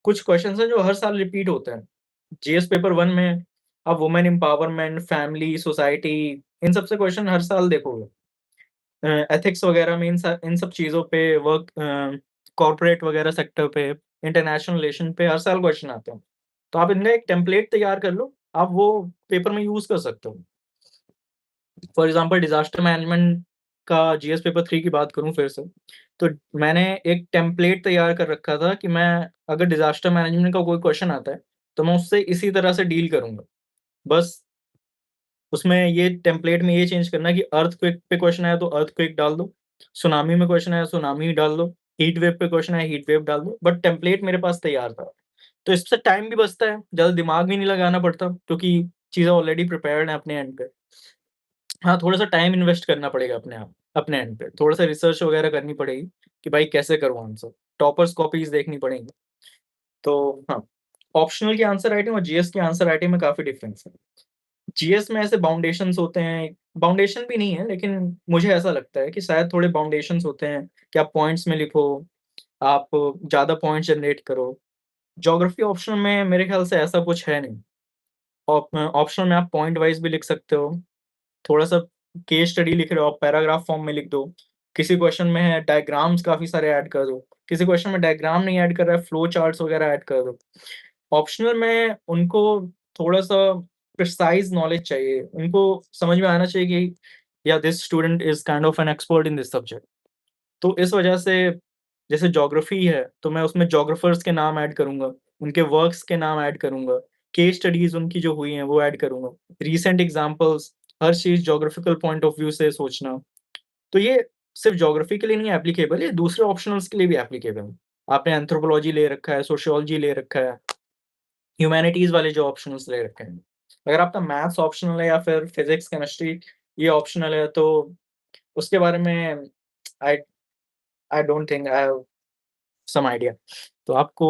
कुछ क्वेश्चन्स हैं जो हर साल रिपीट होते हैं। जीएस पेपर 1 में आप women empowerment, family, society in सब से क्वेश्चन हर साल देखोगे। एथिक्स वगैरह में इन सब चीज़ों पे कॉर्पोरेट वगैरह सेक्टर पे, इंटरनेशनल रिलेशन पे हर साल क्वेश्चन आते हैं। तो आप इनका एक टेम्पलेट तैयार कर लो, आप वो पेपर में यूज़ कर सकते हो। फॉर एग्ज़ाम्पल डिज़ास्टर मैनेजमेंट का जीएस पेपर 3 की बात करूँ फिर से, तो मैंने एक टेम्पलेट तैयार कर रखा था कि मैं अगर डिज़ास्टर मैनेजमेंट का कोई क्वेश्चन आता है, तो मैं उससे इसी तरह से डील करूँगा। बस उसमें ये टेम्पलेट में ये चेंज करना है कि अर्थक्वेक पे क्वेश्चन आया तो अर्थक्वेक डाल दो, सुनामी में क्वेश्चन आया सुनामी डाल दो, हीट वेव पे क्वेश्चन आया हीट वेव डाल दो, बट टेम्पलेट मेरे पास तैयार था। तो इससे टाइम भी बचता है, ज़्यादा दिमाग भी नहीं लगाना पड़ता क्योंकि चीज़ें ऑलरेडी प्रिपेयर्ड हैं अपने एंड पे। हाँ, थोड़ा-सा टाइम इन्वेस्ट करना पड़ेगा अपने एंड पे, थोड़ा-सा रिसर्च वगैरह करनी पड़ेगी कि भाई कैसे करूँ आंसर, टॉपर्स कॉपीज़ देखनी पड़ेंगी। तो हाँ, ऑप्शनल की आंसर राइटिंग और जीएस की आंसर राइटिंग में काफ़ी डिफरेंस है। जीएस में ऐसे बाउंडेशंस होते हैं, बाउंडेशन भी नहीं है लेकिन मुझे ऐसा लगता है कि शायद थोड़े बाउंडेशंस होते हैं कि आप पॉइंट्स में लिखो, आप ज़्यादा पॉइंट्स जनरेट करो। ज्योग्राफी ऑप्शनल में मेरे ख्याल से ऐसा कुछ है नहीं। ऑप्शनल में आप पॉइंट वाइज़ भी लिख सकते हो, थोड़ा-सा केस स्टडी लिख रहे हो आप पैराग्राफ फॉर्म में लिख दो। किसी क्वेश्चन में है डायग्राम्स काफ़ी सारे ऐड कर दो। किसी क्वेश्चन में डायग्राम नहीं ऐड कर रहा है, फ्लो चार्ट्स वगैरह ऐड कर दो। ऑप्शनल में उनको थोड़ा-सा प्रिसाइज़ नॉलेज चाहिए। उनको समझ में आना चाहिए कि या this student is kind of an expert in this subject. तो इस वजह से जैसे ज्योग्राफी है, तो मैं उसमें ज्योग्राफर्स के नाम ऐड करूँगा, उनके वर्क्स के नाम ऐड करूँगा, केस स्टडीज़ उनकी जो हुई हैं, वो ऐड करूँगा। Recent examples, her cheese geographical point of view से सोचना। तो ये सिर्फ़ ज्योग्राफी के लिए नहीं एप्लीकेबल, ये दूसरे ऑप्शनल्स के लिए भी एप्लीकेबल है। आपने एंथ्रोपोलॉजी ले रखा है, सोशियोलॉजी ले रखा है, ह्यूमैनिटीज़ वाले जो ऑप्शनल्स ले रखे हैं। अगर आपका मैथ्स ऑप्शनल है या फिर फिज़िक्स, केमिस्ट्री ये ऑप्शनल है, तो उसके बारे में I I don't think I have some idea. तो आपको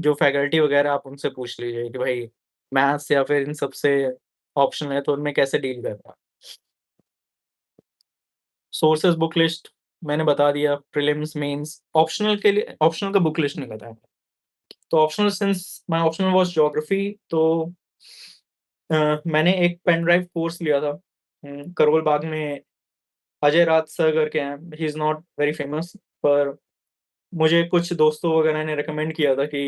जो फैकल्टी वगैरह आप उनसे पूछ लीजिए कि भाई मैथ्स या फिर इन सब से ऑप्शनल है तो उनमें कैसे डील करना है। सोर्सेज़ बुक लिस्ट मैंने बता दिया, प्रीलिम्स, मेंस, ऑप्शनल के लिए ऑप्शनल का बुक लिस्ट नहीं बताया। तो optional since my optional was geography तो मैंने एक पेन ड्राइव कोर्स लिया था करोल बाग में अजय राज सर करके हैं, he is not very famous पर मुझे कुछ दोस्तों वगैरह ने रिकमेंड किया था कि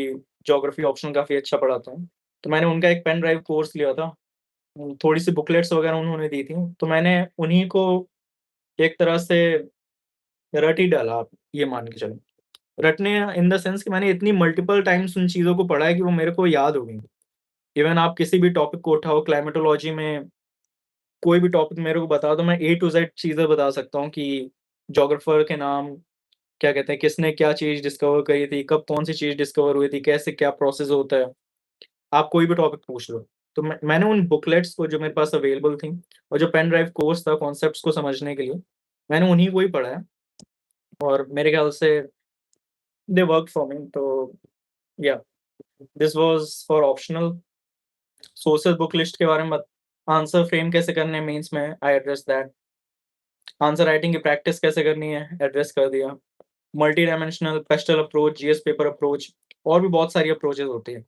ज्योग्राफी ऑप्शनल काफ़ी अच्छा पढ़ाते हैं। तो मैंने उनका एक पेन ड्राइव कोर्स लिया था। थोड़ी-सी बुकलेट्स वगैरह उन्होंने दी थी, तो मैंने उन्हीं को एक तरह से रट ही डाला आप ये मान के चलो। रटने इन द सेंस कि मैंने इतनी मल्टीपल टाइम्स उन चीज़ों को पढ़ा है कि वो मेरे को याद हो गई। इवन आप किसी भी टॉपिक को उठाओ क्लाइमेटोलॉजी में कोई भी टॉपिक मेरे को बता दो, मैं ए टू ज़ेड चीज़ें बता सकता हूँ कि जियोग्राफर के नाम, क्या कहते हैं, किसने क्या चीज़ डिस्कवर करी थी, कब कौन-सी चीज़ डिस्कवर हुई थी, कैसे क्या प्रोसेस होता है। आप कोई भी टॉपिक पूछ लो। तो मैंने उन बुकलेट्स को जो मेरे पास अवेलेबल थी और जो पेन ड्राइव कोर्स था कॉन्सेप्ट्स को समझने के लिए, मैंने उन्हीं को ही पढ़ा है और मेरे ख्याल से दे वर्क्ड फॉर मी तो या this was for optional. Sources book list के बारे में आंसर फ्रेम कैसे करने हैं मेंस में, I address that. Answer writing की प्रैक्टिस कैसे करनी है, एड्रेस कर दिया। Multi dimensional, pastel approach, GS paper approach और भी बहुत सारी अप्रोचेज़ होती हैं,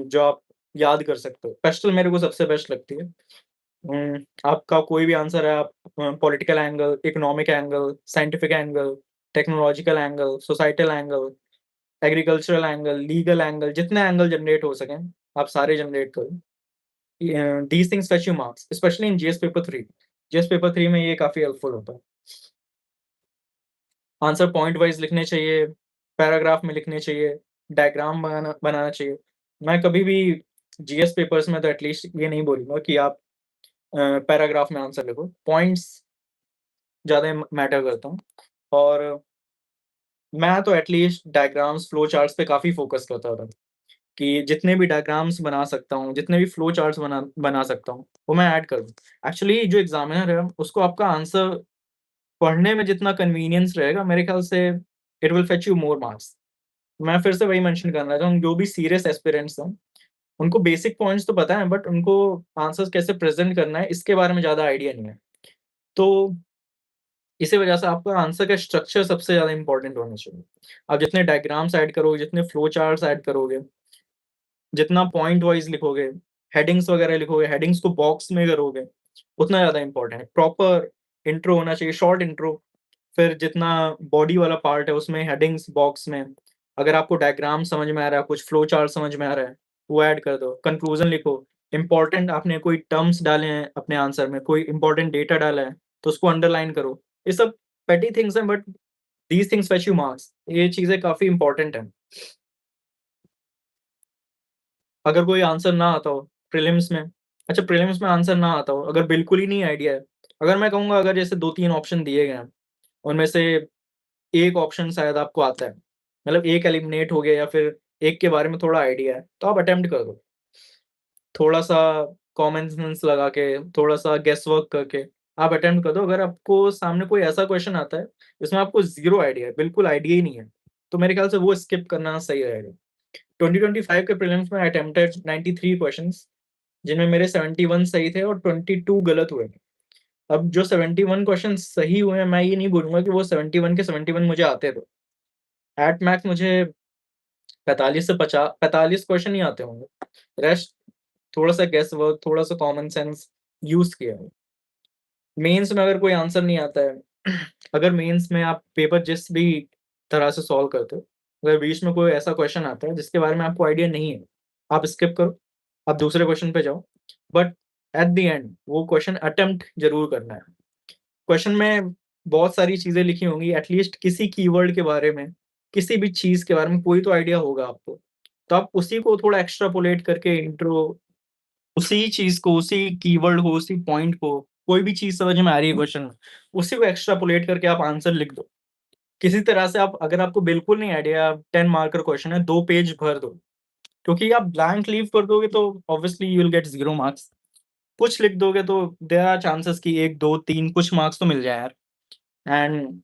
जो आप याद कर सकते हो। पेस्टल मेरे को सबसे बेस्ट लगती है। आपका कोई भी आंसर है, आप political angle, economic angle, scientific angle, technological angle, societal angle, agricultural angle, legal angle, जितने एंगल जनरेट हो सकें, आप सारे जनरेट करो। These things fetch you marks, specially in GS paper 3। GS paper 3 में ये काफ़ी हेल्पफुल होता है। आंसर पॉइंट वाइज़ लिखने चाहिए, पैराग्राफ में लिखने चाहिए, डायग्राम बनाना बनाना चाहिए। मैं कभी भी जीएस पेपर्स में तो एटलीस्ट ये नहीं बोलूँगा कि आप पैराग्राफ में आंसर लिखो। पॉइंट्स ज़्यादा मैटर करता हूँ और मैं तो एटलीस्ट डायग्राम्स, फ्लो चार्ट्स पे काफ़ी फ़ोकस करता था कि जितने भी डायग्राम्स बना सकता हूँ, जितने भी फ्लो चार्ट्स बना बना सकता हूँ, वो मैं ऐड कर दूँ। एक्चुअली जो एग्ज़ामिनर है, उसको आपका आंसर पढ़ने में जितना कन्वीनियंस रहेगा, मेरे ख़्याल से it will fetch you more marks. मैं फिर से वही मेंशन करना चाहूँ, जो भी सीरियस एस्पिरेंट्स हैं, उनको बेसिक पॉइंट्स तो पता है, बट उनको आंसर्स कैसे प्रेज़ेंट करना है, इसके बारे में ज़्यादा आइडिया नहीं है। तो इसी वजह से आपका आंसर का स्ट्रक्चर सबसे ज़्यादा इम्पोर्टेंट होना चाहिए। आप जितने डायग्राम्स ऐड करोगे, जितने फ्लो चार्ट्स ऐड करोगे, जितना पॉइंट वाइज़ लिखोगे, हेडिंग्स वगैरह लिखोगे, हेडिंग्स को बॉक्स में करोगे, उतना ज़्यादा इम्पोर्टेंट है। प्रॉपर इंट्रो होना चाहिए, शॉर्ट इंट्रो, फिर जितना बॉडी वाला पार्ट है उसमें हेडिंग्स बॉक्स में। अगर आपको डायग्राम समझ में आ रहा है, कुछ फ्लो चार्ट समझ में आ रहा है, वो ऐड कर दो। कंक्लूज़न लिखो, इम्पोर्टेंट आपने कोई टर्म्स डाले हैं अपने आंसर में, कोई इम्पोर्टेंट डेटा डाला है, तो उसको अंडरलाइन करो। ये सब पेटी थिंग्स हैं but these things fetch you marks. ये चीज़ें काफ़ी इम्पोर्टेंट हैं। अगर कोई आंसर ना आता हो प्रीलिम्स में, अच्छा प्रीलिम्स में आंसर ना आता हो, अगर बिल्कुल ही नहीं आइडिया है, अगर मैं कहूँगा अगर जैसे 2-3 ऑप्शन दिए गए हैं, उनमें से एक ऑप्शन शायद आपको आता है, मतलब एक एलिमिनेट हो गया या फिर एक के बारे में थोड़ा आइडिया है, तो आप अटेम्प्ट कर दो। थोड़ा-सा कॉमन सेंस लगा के, थोड़ा-सा गेस वर्क करके आप अटेम्प्ट कर दो। अगर आपको सामने कोई ऐसा क्वेश्चन आता है, जिसमें आपको ज़ीरो आइडिया है, बिल्कुल आइडिया ही नहीं है, तो मेरे ख्याल से वो स्किप करना सही रहेगा। 2025 के प्रीलिम्स में आई अटेम्प्टेड 93 क्वेश्चन्स, जिनमें मेरे 71 सही थे और 22 गलत हुए। अब जो 71 क्वेश्चन्स सही हुए हैं, मैं ये नहीं बोलूँगा कि वो 71 के 71 मुझे आते थे। एट मैक्स मुझे 45 से 45 क्वेश्चन ही आते होंगे। रेस्ट थोड़ा-सा गेस वर्क, थोड़ा-सा कॉमन सेंस यूज़ किया है। मेंस में अगर कोई आंसर नहीं आता है, अगर मेंस में आप पेपर जिस भी तरह से सॉल्व करते हो, अगर बीच में कोई ऐसा क्वेश्चन आता है जिसके बारे में आपको आइडिया नहीं है, आप स्किप करो, आप दूसरे क्वेश्चन पे जाओ। बट एट द एंड वो क्वेश्चन अटेम्प्ट ज़रूर करना है। क्वेश्चन में बहुत सारी चीज़ें लिखी होंगी, एटलीस्ट किसी कीवर्ड के बारे में, किसी भी चीज़ के बारे में कोई तो आइडिया होगा आपको। तो आप उसी को थोड़ा एक्स्ट्रापोलेट करके इंट्रो, उसी चीज़ को, उसी कीवर्ड को, उसी पॉइंट को, कोई भी चीज़ समझ में आ रही है क्वेश्चन में, उसी को एक्स्ट्रापोलेट करके आप आंसर लिख दो। किसी तरह से आप, अगर आपको बिल्कुल नहीं आइडिया, 10 मार्क का क्वेश्चन है, 2 पेज भर दो। क्योंकि आप ब्लैंक लीव कर दोगे तो obviously you will get 0 marks. कुछ लिख दोगे तो देयर आर चांसेस कि 1, 2, 3 कुछ मार्क्स तो मिल जाएँ यार। एंड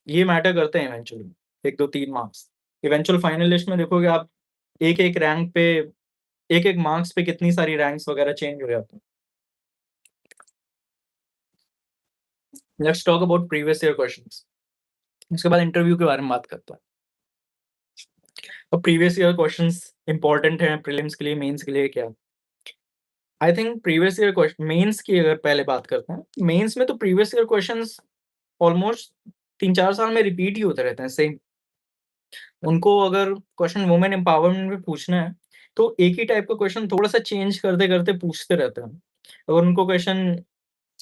ये मैटर करते हैं eventually, 1, 2, 3 marks. Eventual final list में देखोगे आप, एक-एक रैंक पे एक-एक मार्क्स पे कितनी सारी रैंक्स वगैरह चेंज हो जाती हैं। Let's talk about previous year questions. उसके बाद इंटरव्यू के बारे में बात करते हैं। अब प्रीवियस ईयर क्वेश्चंस इंपॉर्टेंट हैं प्रीलिम्स के लिए, मेंस के लिए क्या? I think previous year question mains की अगर पहले बात करते हैं, मेंस में तो प्रीवियस ईयर क्वेश्चंस ऑलमोस्ट 3-4 साल में रिपीट ही होते रहते हैं सेम। उनको अगर क्वेश्चन वुमेन एम्पावरमेंट में पूछना है, तो एक ही टाइप का क्वेश्चन थोड़ा-सा चेंज करते-करते पूछते रहते हैं। अगर उनको क्वेश्चन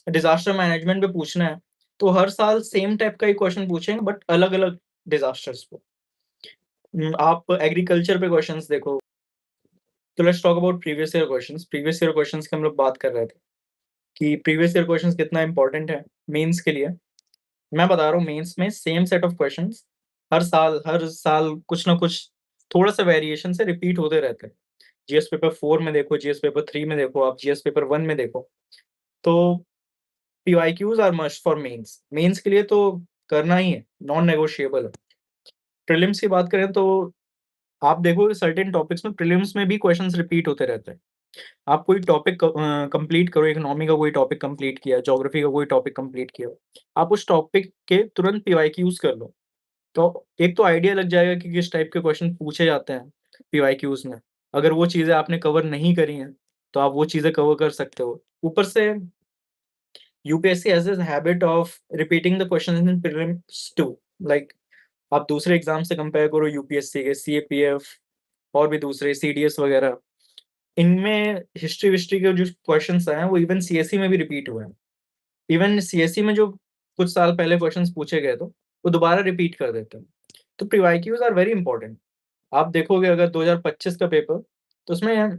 डिज़ास्टर मैनेजमेंट पे पूछना है, तो हर साल सेम टाइप का ही क्वेश्चन पूछेंगे बट अलग-अलग डिज़ास्टर्स पे। आप एग्रीकल्चर पे क्वेश्चंस देखो, तो let's talk about previous year questions. Previous year questions की हम लोग बात कर रहे थे कि प्रीवियस ईयर क्वेश्चंस कितना इंपॉर्टेंट है मेंस के लिए। मैं बता रहा हूँ मेंस में सेम सेट ऑफ क्वेश्चंस हर साल कुछ ना कुछ थोड़ा-सा वेरिएशन से रिपीट होते रहते हैं। जीएस पेपर 4 में देखो, जीएस पेपर 3 में देखो, आप जीएस पेपर 1 में देखो। तो PYQs are must for mains. Mains के लिए तो करना ही है, नॉन नेगोशिएबल है। प्रीलिम्स की बात करें तो आप देखोगे सर्टेन टॉपिक्स में प्रीलिम्स में भी क्वेश्चंस रिपीट होते रहते हैं। आप कोई टॉपिक कंप्लीट करो, इकोनॉमी का कोई टॉपिक कंप्लीट किया, ज्योग्राफी का कोई टॉपिक कंप्लीट किया, आप उस टॉपिक के तुरंत पीवाईक्यूज़ कर लो। तो एक तो आइडिया लग जाएगा कि किस टाइप के क्वेश्चन पूछे जाते हैं पीवाईक्यूज़ में। अगर वो चीज़ें आपने कवर नहीं करी हैं, तो आप वो चीज़ें कवर कर सकते हो। ऊपर से UPSC has this habit of repeating the questions in prelims too. Like आप दूसरे एग्ज़ाम से कंपेयर करो यूपीएससी के, सीएपीएफ और भी दूसरे सीडीएस वगैरह। इनमें हिस्ट्री-विस्ट्री के जो क्वेश्चन्स आए हैं, वो इवन सीएसई में भी रिपीट हुए हैं। इवन सीएसई में जो कुछ साल पहले क्वेश्चन्स पूछे गए थे, वो दोबारा रिपीट कर देते हैं। तो प्रीवाईक्यूज़ आर वेरी इंपॉर्टेंट। आप देखोगे अगर 2025 का पेपर, तो उसमें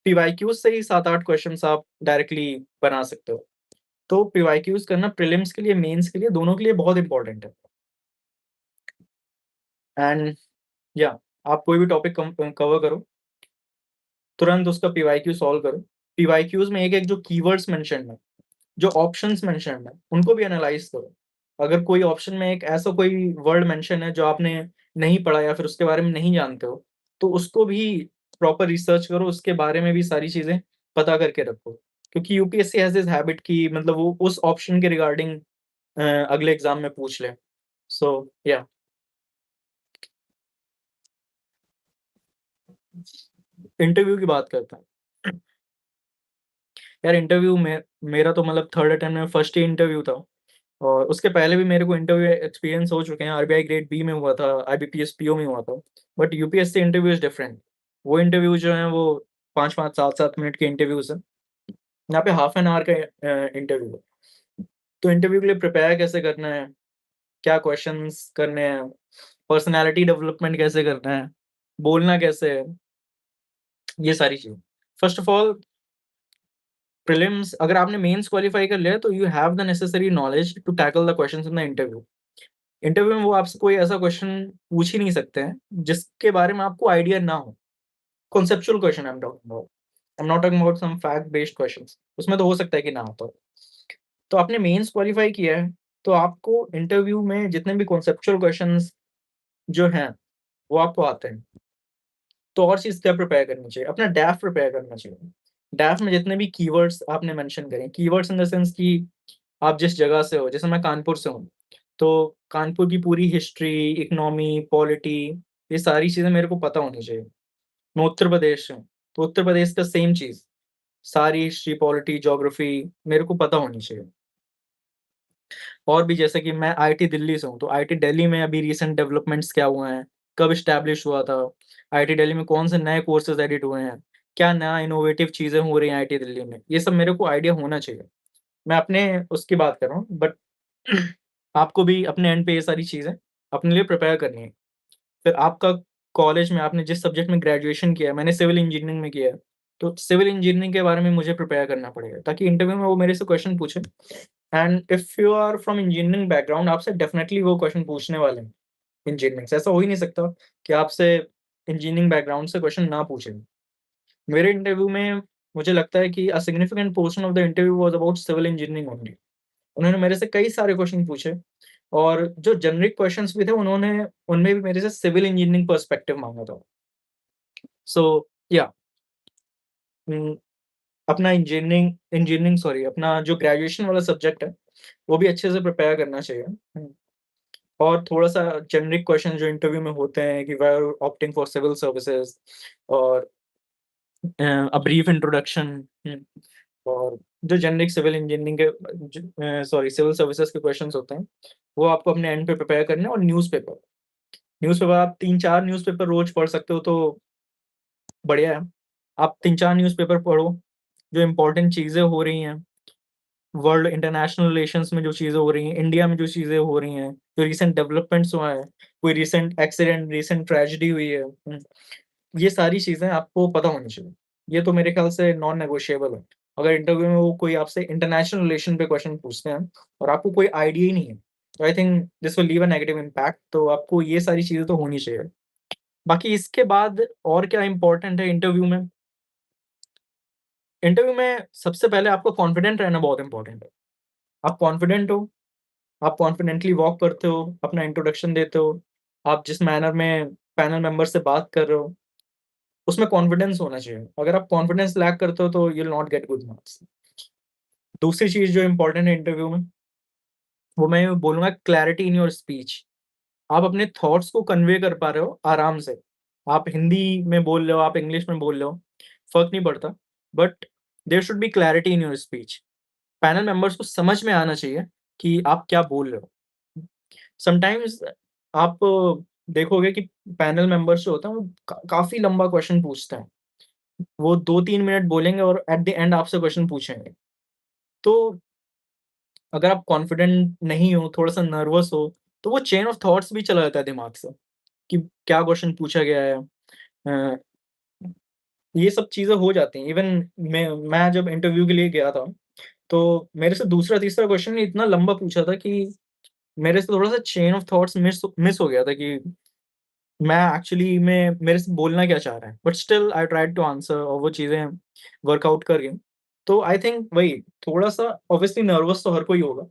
पीवाईक्यूज़ से ही 7-8 क्वेश्चन्स आप डायरेक्टली बना सकते हो। तो पीवाईक्यूज़ करना प्रीलिम्स के लिए, मेंस के लिए, दोनों के लिए बहुत इंपॉर्टेंट है। एंड या आप कोई भी टॉपिक कवर करो, तुरंत उसका पीवाईक्यू सॉल्व करो। पीवाईक्यूज़ में एक-एक जो कीवर्ड्स मेंशन्ड है, जो ऑप्शंस मेंशन्ड है, उनको भी एनालाइज़ करो। अगर कोई ऑप्शन में एक ऐसा कोई वर्ड मेंशन है जो आपने नहीं पढ़ा या फिर उसके बारे में नहीं जानते हो, तो उसको भी प्रॉपर रिसर्च करो, उसके बारे में भी सारी चीज़ें पता करके रखो। क्योंकि यूपीएससी हैज़ दिस हैबिट कि मतलब वो उस ऑप्शन के रिगार्डिंग अगले एग्ज़ाम में पूछ ले। सो या इंटरव्यू की बात करते हैं। यार इंटरव्यू में मेरा तो मतलब थर्ड अटेम्प्ट में फर्स्ट ही इंटरव्यू था और उसके पहले भी मेरे को इंटरव्यू एक्सपीरियंस हो चुके हैं। आरबीआई ग्रेड बी में हुआ था, आईबीपीएस पीओ में हुआ था। But UPSC interview is different. वो इंटरव्यू जो हैं वो 5-5 7-7 मिनट के इंटरव्यूज़ हैं। यहाँ पे हाफ एन आवर का इंटरव्यू है। तो इंटरव्यू के लिए प्रिपेयर कैसे करना है, क्या क्वेश्चंस करने हैं, पर्सनैलिटी डेवलपमेंट कैसे करना है, बोलना कैसे है, ये सारी चीज़ें। फर्स्ट ऑफ ऑल प्रीलिम्स अगर आपने मेंस क्वालीफाई कर लिया तो you have the necessary knowledge to tackle the questions in the interview. Interview में वो आपसे कोई ऐसा क्वेश्चन पूछ ही नहीं सकते हैं, जिसके बारे में आपको आइडिया ना हो। Conceptual question I am talking about. I am not talking about some fact based questions. उसमें तो हो सकता है कि ना आता हो। तो आपने मेंस क्वालीफाई किया है, तो आपको इंटरव्यू में जितने भी कॉन्सेप्चुअल क्वेश्चंस जो हैं, वो आपको आते हैं। तो और चीज़ क्या प्रिपेयर करनी चाहिए? अपना डैफ प्रिपेयर करना चाहिए। डैफ में जितने भी कीवर्ड्स आपने मेंशन करे, कीवर्ड्स इन द सेंस कि आप जिस जगह से हो, जैसे मैं कानपुर से हूँ, तो कानपुर की पूरी हिस्ट्री, इकोनॉमी, पॉलिटी ये सारी चीज़ें मेरे को पता होनी चाहिए। मैं उत्तर प्रदेश से हूँ, तो उत्तर प्रदेश का सेम चीज़, सारी हिस्ट्री, पॉलिटी, ज्योग्राफी मेरे को पता होनी चाहिए। और भी जैसे कि मैं आईटी दिल्ली से हूँ, तो आईटी दिल्ली में अभी रिसेंट डेवलपमेंट्स क्या हुए हैं, कब एस्टैब्लिश हुआ था, आईटी दिल्ली में कौन से नए कोर्सेज़ एडिट हुए हैं, क्या नया इनोवेटिव चीज़ें हो रही हैं आईटी दिल्ली में, ये सब मेरे को आइडिया होना चाहिए। मैं अपने उसकी बात कर रहा हूँ बट आपको भी अपने एंड पे ये सारी चीज़ें अपने लिए प्रिपेयर करनी है। फिर आपका कॉलेज में आपने जिस सब्जेक्ट में ग्रेजुएशन किया है, मैंने सिविल इंजीनियरिंग में किया है, तो सिविल इंजीनियरिंग के बारे में मुझे प्रिपेयर करना पड़ेगा ताकि इंटरव्यू में वो मेरे से क्वेश्चन पूछे and if you are from engineering background आपसे डेफिनिटली वो क्वेश्चन पूछने वाले हैं इंजीनियरिंग से। ऐसा हो ही नहीं सकता कि आपसे इंजीनियरिंग बैकग्राउंड से क्वेश्चन ना पूछें। मेरे इंटरव्यू में मुझे लगता है कि a significant portion of the interview was about civil engineering only. उन्होंने मेरे से कई सारे क्वेश्चन पूछे और जो जेनेरिक क्वेश्चन्स भी थे उन्होंने उनमें भी मेरे से सिविल इंजीनियरिंग पर्सपेक्टिव माँगा था। सो या अपना अपना जो ग्रेजुएशन वाला सब्जेक्ट है, वो भी अच्छे से प्रिपेयर करना चाहिए। और थोड़ा-सा जेनेरिक क्वेश्चन जो इंटरव्यू में होते हैं कि why are you opting for civil services और अ ब्रीफ इंट्रोडक्शन। हुँ, और जो जेनेरिक सिविल इंजीनियरिंग के सिविल सर्विसेज़ के क्वेश्चन्स होते हैं, वो आपको अपने एंड पे प्रिपेयर करने हैं। और न्यूज़पेपर आप 3-4 न्यूज़पेपर रोज़ पढ़ सकते हो तो बढ़िया है। आप 3-4 न्यूज़पेपर पढ़ो, जो इम्पोर्टेंट चीज़ें हो रही हैं, वर्ल्ड इंटरनेशनल रिलेशंस में जो चीज़ें हो रही हैं, इंडिया में जो चीज़ें हो रही हैं, जो रीसेंट डेवलपमेंट्स हुआ है, कोई रीसेंट एक्सीडेंट, रीसेंट ट्रेजेडी हुई है। ये सारी चीज़ें आपको पता होनी चाहिए। ये तो मेरे ख़्याल से नॉन नेगोशिएबल है। अगर इंटरव्यू में वो कोई आपसे इंटरनेशनल रिलेशन पे क्वेश्चन पूछते हैं और आपको कोई आइडिया ही नहीं है, तो I think this will leave a negative impact. तो आपको ये सारी चीज़ें तो होनी चाहिए। बाकी इसके बाद और क्या इम्पोर्टेंट है इंटरव्यू में? इंटरव्यू में सबसे पहले आपको कॉन्फिडेंट रहना बहुत इम्पोर्टेंट है। आप कॉन्फिडेंट हो, आप कॉन्फिडेंटली वॉक करते हो, अपना इंट्रोडक्शन देते हो, आप जिस मैनर में पैनल मेंबर से बात कर रहे हो, उसमें कॉन्फिडेंस होना चाहिए। अगर आप कॉन्फिडेंस लैक करते हो तो you will not get good marks. दूसरी चीज़ जो इम्पोर्टेंट है इंटरव्यू में, वो मैं बोलूँगा क्लैरिटी इन योर स्पीच। आप अपने थॉट्स को कन्वे कर पा रहे हो आराम से। आप हिंदी में बोल रहे हो, आप इंग्लिश में बोल रहे हो, फ़र्क नहीं पड़ता, but there should be clarity in your speech. Panel members को समझ में आना चाहिए कि आप क्या बोल रहे हो। समटाइम्स आप देखोगे कि पैनल मेंबर्स जो होते हैं वो काफ़ी लंबा क्वेश्चन पूछते हैं। वो 2-3 मिनट बोलेंगे और एट द एंड आपसे क्वेश्चन पूछेंगे। तो अगर आप कॉन्फिडेंट नहीं हो, थोड़ा-सा नर्वस हो, तो वो चेन ऑफ थॉट्स भी चला जाता है दिमाग से कि क्या क्वेश्चन पूछा गया है। अ, ये सब चीज़ें हो जाती हैं। इवन मैं जब इंटरव्यू के लिए गया था, तो मेरे से दूसरा-तीसरा क्वेश्चन इतना लंबा पूछा था कि मेरे से थोड़ा-सा चेन ऑफ थॉट्स मिस हो गया था कि मैं एक्चुअली में मेरे से बोलना क्या चाह रहा है। But still I tried to answer और वो चीज़ें वर्कआउट कर गईं। तो आई थिंक वही थोड़ा-सा ऑब्वियसली नर्वस तो हर कोई होगा,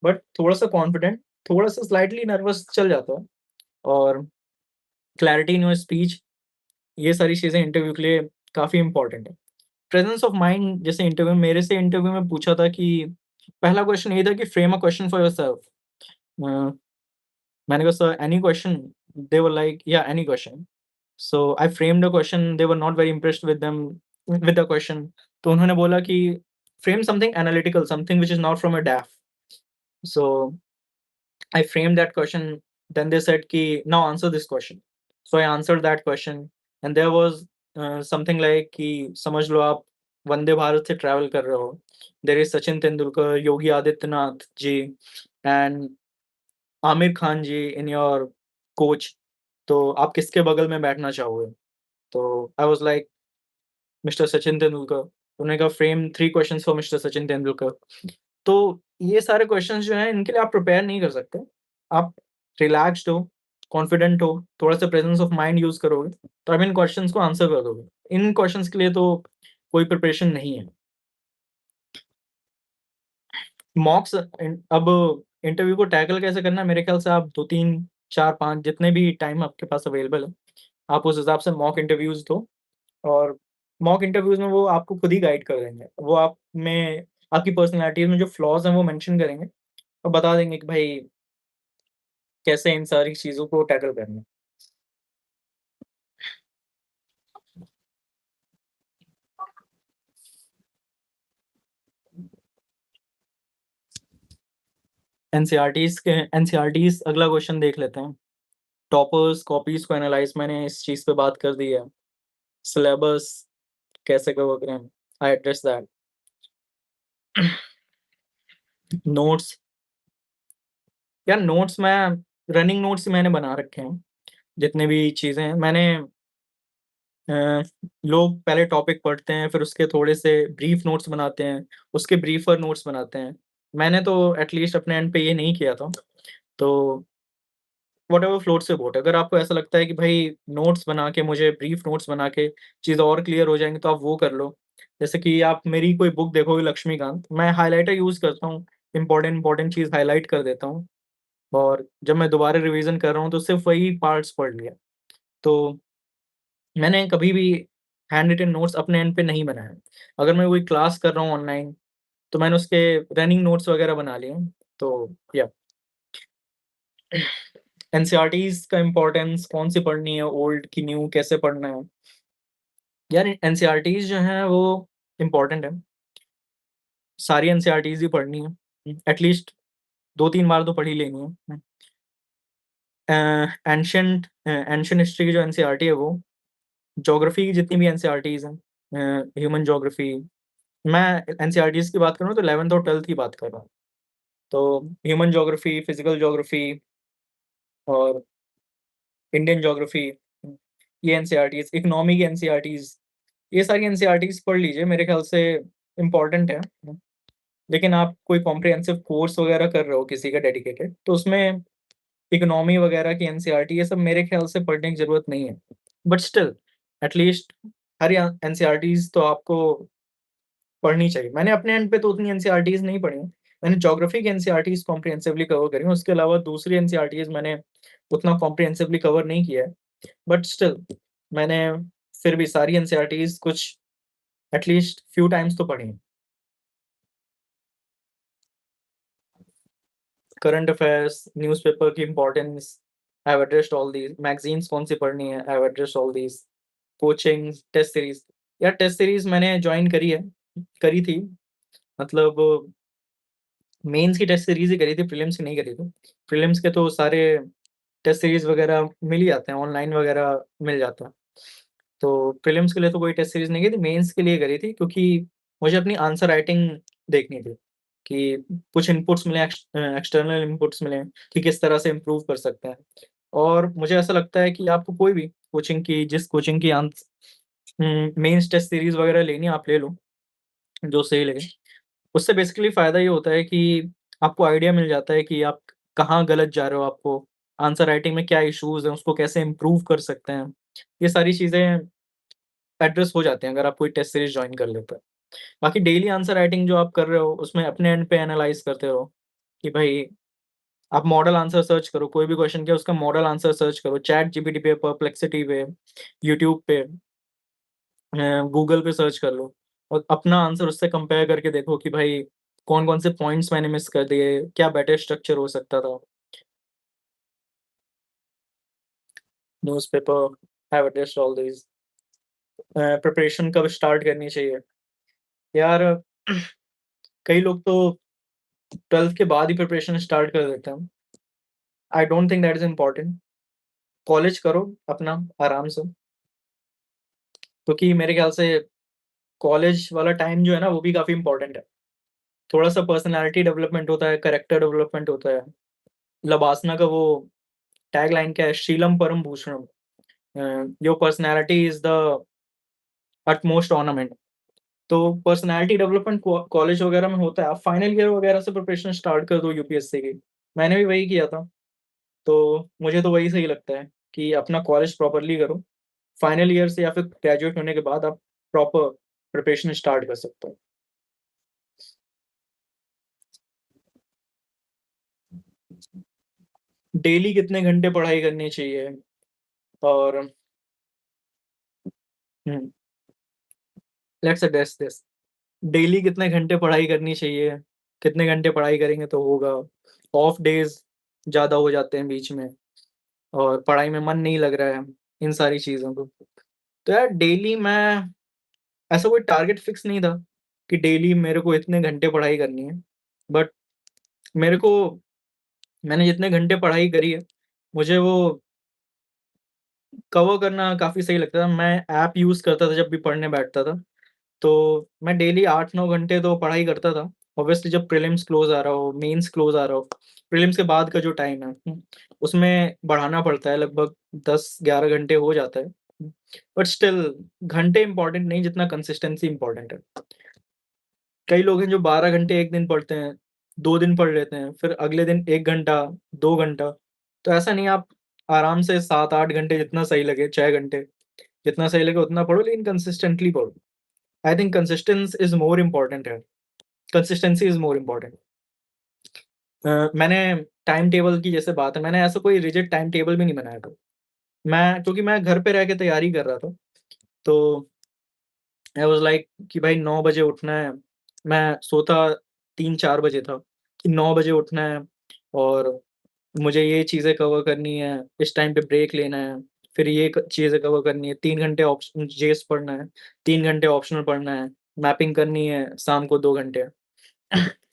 बट थोड़ा-सा कॉन्फिडेंट, थोड़ा-सा स्लाइटली नर्वस चल जाता है। और क्लैरिटी इन योर स्पीच, ये सारी चीज़ें इंटरव्यू के लिए काफ़ी इम्पोर्टेंट है। प्रेजेंस ऑफ माइंड, जैसे मेरे से इंटरव्यू में पूछा था कि पहला क्वेश्चन ये था कि frame a question for yourself. Uh, मैंने कहा sir any question? They were like या any question. So I framed the question, they were not very impressed with the question. तो उन्होंने बोला कि frame something analytical, something which is not from a DAF. So I framed that question. Then they said कि now answer this question. So I answered that question and there was something like कि समझ लो आप वंदे भारत से travel कर रहे हो. There is Sachin Tendulkar, Yogi Adityanath ji and Aamir Khan ji in your coach. तो आप किसके बगल में बैठना चाहोगे? तो I was like mister Sachin Tendulkar. उन्होंने कहा frame 3 questions for mister Sachin Tendulkar. तो ये सारे क्वेश्चन्स जो हैं इनके लिए आप प्रिपेयर नहीं कर सकते। आप रिलैक्स्ड हो, कॉन्फिडेंट हो, थोड़ा-सा प्रेजेंस ऑफ माइंड यूज़ करोगे, तो आप इन क्वेश्चन्स को आंसर कर दोगे। इन क्वेश्चन्स के लिए तो कोई प्रिपरेशन नहीं है। मॉक्स अब इंटरव्यू को टैकल कैसे करना है मेरे ख्याल से आप 2-3, 4-5 जितने भी टाइम आपके पास अवेलेबल है, आप उस हिसाब से मॉक इंटरव्यूज़ दो। और मॉक इंटरव्यूज़ में वो आपको खुद ही गाइड कर देंगे। वो आप में आपकी पर्सनैलिटी में जो फ्लॉज़ हैं वो मेंशन करेंगे और बता देंगे कि भाई कैसे इन सारी चीज़ों को टैकल करना है। एनसीईआरटीज़ अगला क्वेश्चन देख लेते हैं। टॉपर्स, कॉपीज़ को एनालाइज़ मैंने इस चीज़ पे बात कर दी है। सिलेबस कैसे कवर करें, आई एड्रेस दैट। नोट्स, यार नोट्स मैं रनिंग नोट्स मैंने बना रखे हैं। जितने भी चीज़ें हैं मैंने लोग पहले टॉपिक पढ़ते हैं, फिर उसके थोड़े से ब्रीफ नोट्स बनाते हैं, उसके ब्रीफर नोट्स बनाते हैं। मैंने तो एटलीस्ट अपने एंड पे ये नहीं किया था। तो व्हाटएवर फ्लोट्स योर बोट, अगर आपको ऐसा लगता है कि भाई नोट्स बना के मुझे ब्रीफ नोट्स बना के चीज़ें और क्लियर हो जाएँगी तो आप वो कर लो। जैसे कि आप मेरी कोई बुक देखोगे लक्ष्मीकांत, मैं हाइलाइटर यूज़ करता हूँ, इम्पोर्टेंट चीज़ हाइलाइट कर देता हूँ और जब मैं दोबारा रिवीज़न कर रहा हूँ तो सिर्फ़ वही पार्ट्स पढ़ लिया। तो मैंने कभी भी हैंड रिटन नोट्स अपने एंड पे नहीं बनाए। अगर मैं कोई क्लास कर रहा हूँ ऑनलाइन, तो मैंने उसके रनिंग नोट्स वगैरह बना लिए हैं। तो या एनसीईआरटीज़ का इम्पोर्टेंस कौन-सी पढ़नी है, ओल्ड की न्यू कैसे पढ़ना है? यार एनसीईआरटीज़ जो हैं वो इम्पोर्टेंट है। सारी एनसीईआरटीज़ ही पढ़नी है। एटलीस्ट 2-3 बार तो पढ़ ही लेनी है। एंशिएंट हिस्ट्री की जो एनसीईआरटी है वो, ज्योग्राफी की जितनी भी एनसीईआरटीज़ हैं, ह्यूमन ज्योग्राफी, मैं एनसीईआरटीज़ की बात करूँ तो 11th और 12th की बात कर रहा हूँ। तो ह्यूमन ज्योग्राफी, फिजिकल ज्योग्राफी और इंडियन ज्योग्राफी, ये एनसीईआरटीज़, इकोनॉमी की एनसीईआरटीज़, ये सारी एनसीईआरटीज़ पढ़ लीजिए, मेरे ख्याल से इम्पोर्टेंट है। लेकिन आप कोई कॉम्प्रिहेंसिव कोर्स वगैरह कर रहे हो किसी का डेडिकेटेड, तो उसमें इकोनॉमी वगैरह की एनसीईआरटी ये सब मेरे ख्याल से पढ़ने की ज़रूरत नहीं है। बट स्टिल एटलीस्ट हर या एनसीईआरटीज़ तो आपको पढ़नी चाहिए। मैंने अपने एंड पे तो उतनी एनसीईआरटीज़ नहीं पढ़ी हैं। मैंने ज्योग्राफी की एनसीईआरटीज़ कॉम्प्रिहेंसिवली कवर करी हैं, उसके अलावा दूसरी एनसीईआरटीज़ मैंने उतना कॉम्प्रिहेंसिवली कवर नहीं किया है। बट स्टिल मैंने फिर भी सारी एनसीईआरटीज़ कुछ एटलीस्ट फ्यू टाइम्स तो पढ़ी हैं। करंट अफेयर्स, न्यूज़पेपर की importance, I have addressed all these. Magazines कौन-सी पढ़नी है, I have addressed all these. Coaching, test series, यार टेस्ट सीरीज़ मैंने जॉइन करी है, करी थी। मतलब मेंस की टेस्ट सीरीज़ ही करी थी, प्रीलिम्स की नहीं करी थी। प्रीलिम्स के तो सारे टेस्ट सीरीज़ वगैरह मिल ही जाते हैं, ऑनलाइन वगैरह मिल जाता है। तो प्रीलिम्स के लिए तो कोई टेस्ट सीरीज़ नहीं की थी, मेंस के लिए करी थी क्योंकि मुझे अपनी आंसर राइटिंग देखनी थी कि कुछ इनपुट्स मिले, एक्सटर्नल इनपुट्स मिले कि किस तरह से इम्प्रूव कर सकते हैं। और मुझे ऐसा लगता है कि आपको कोई भी कोचिंग की जिस कोचिंग की मेंस टेस्ट सीरीज़ वगैरह लेनी है, आप ले लो, जो सही लगे। उससे बेसिकली फ़ायदा ये होता है कि आपको आइडिया मिल जाता है कि आप कहाँ गलत जा रहे हो, आपको आंसर राइटिंग में क्या इश्यूज़ हैं, उसको कैसे इम्प्रूव कर सकते हैं। ये सारी चीज़ें एड्रेस हो जाते हैं अगर आप कोई टेस्ट सीरीज़ जॉइन कर लेते हैं। बाकी डेली आंसर राइटिंग जो आप कर रहे हो, उसमें अपने एंड पे एनालाइज़ करते रहो कि भई आप मॉडल आंसर सर्च करो, कोई भी क्वेश्चन किया उसका मॉडल आंसर सर्च करो, चैट जीपीटी पे, परप्लेक्सिटी पे, यूट्यूब पे, गूगल पे सर्च कर लो और अपना आंसर उससे कंपेयर करके देखो कि भाई कौन-कौन से पॉइंट्स मैंने मिस कर दिए, क्या बेटर स्ट्रक्चर हो सकता था। Newspaper, have addressed all these. Preparation कब स्टार्ट करनी चाहिए? यार कई लोग तो 12th के बाद ही प्रिपरेशन स्टार्ट कर देते हैं। आई don't think that is important. College करो अपना आराम से, क्योंकि मेरे ख्याल से कॉलेज वाला टाइम जो है ना वो भी काफ़ी इम्पोर्टेंट है। थोड़ा-सा पर्सनैलिटी डेवलपमेंट होता है, कैरेक्टर डेवलपमेंट होता है। लबासना का वो टैगलाइन क्या है? शीलम परम भूषणम। Your personality is the utmost ornament. तो पर्सनैलिटी डेवलपमेंट कॉलेज वगैरह में होता है। आप फाइनल ईयर वगैरह से प्रिपरेशन स्टार्ट कर दो यूपीएससी की। मैंने भी वही किया था, तो मुझे तो वही सही लगता है कि अपना कॉलेज प्रॉपर्ली करो। फाइनल ईयर से या फिर ग्रेजुएट होने के बाद आप प्रॉपर प्रिपरेशन स्टार्ट कर सकते हो। डेली कितने घंटे पढ़ाई करनी चाहिए और हुँ, लेट्स एड्रेस दिस। डेली कितने घंटे पढ़ाई करनी चाहिए? कितने घंटे पढ़ाई करेंगे तो होगा? ऑफ डेज़ ज़्यादा हो जाते हैं बीच में और पढ़ाई में मन नहीं लग रहा है, इन सारी चीज़ों को। तो यार डेली मैं ऐसा कोई टारगेट फिक्स नहीं था कि डेली मेरे को इतने घंटे पढ़ाई करनी है। बट मेरे को मैंने जितने घंटे पढ़ाई करी है, मुझे वो कवर करना काफ़ी सही लगता था। मैं ऐप यूज़ करता था जब भी पढ़ने बैठता था, तो मैं डेली 8-9 घंटे तो पढ़ाई करता था। ऑब्वियसली जब प्रीलिम्स क्लोज़ आ रहा हो, मेंस क्लोज़ आ रहा हो, प्रीलिम्स के बाद का जो टाइम है, उसमें बढ़ाना पड़ता है, लगभग 10-11 घंटे हो जाता है। बट स्टिल घंटे इम्पोर्टेंट नहीं जितना कंसिस्टेंसी इम्पोर्टेंट है। कई लोग हैं जो 12 घंटे 1 दिन पढ़ते हैं, 2 दिन पढ़ लेते हैं, फिर अगले दिन 1 घंटा, 2 घंटा। तो ऐसा नहीं, आप आराम से 7-8 घंटे जितना सही लगे, 6 घंटे, जितना सही लगे उतना पढ़ो लेकिन कंसिस्टेंटली पढ़ो। I think consistence is more important है। Consistency is more important. मैंने टाइम टेबल की जैसे बात है, मैंने ऐसा कोई रिजिड टाइम टेबल भी नहीं बनाया था। क्योंकि मैं घर पे रह के तैयारी कर रहा था, तो आई वाज़ लाइक कि भाई 9 बजे उठना है। मैं सोता 3-4 बजे था, कि 9 बजे उठना है और मुझे ये चीज़ें कवर करनी है, इस टाइम पे ब्रेक लेना है, फिर ये क चीज़ें कवर करनी है, 3 घंटे जेएस पढ़ना है, 3 घंटे ऑप्शनल पढ़ना है, मैपिंग करनी है शाम को 2 घंटे।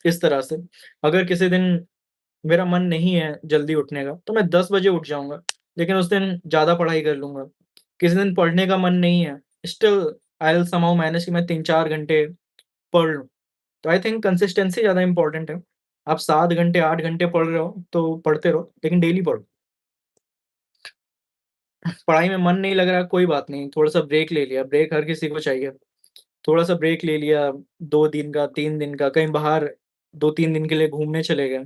इस तरह से। अगर किसी दिन मेरा मन नहीं है जल्दी उठने का, तो मैं 10 बजे उठ जाऊँगा, लेकिन उस दिन ज़्यादा पढ़ाई कर लूँगा। किसी दिन पढ़ने का मन नहीं है, still I will somehow manage कि मैं 3-4 घंटे पढ़ लूँ। तो आई थिंक कंसिस्टेंसी ज़्यादा इम्पोर्टेंट है। आप 7 घंटे, 8 घंटे पढ़ रहे हो, तो पढ़ते रहो, लेकिन डेली पढ़ो। पढ़ाई में मन नहीं लग रहा, कोई बात नहीं, थोड़ा-सा ब्रेक ले लिया, ब्रेक हर किसी को चाहिए। थोड़ा-सा ब्रेक ले लिया, 2 दिन का, 3 दिन का, कहीं बाहर 2-3 दिन के लिए घूमने चले गए,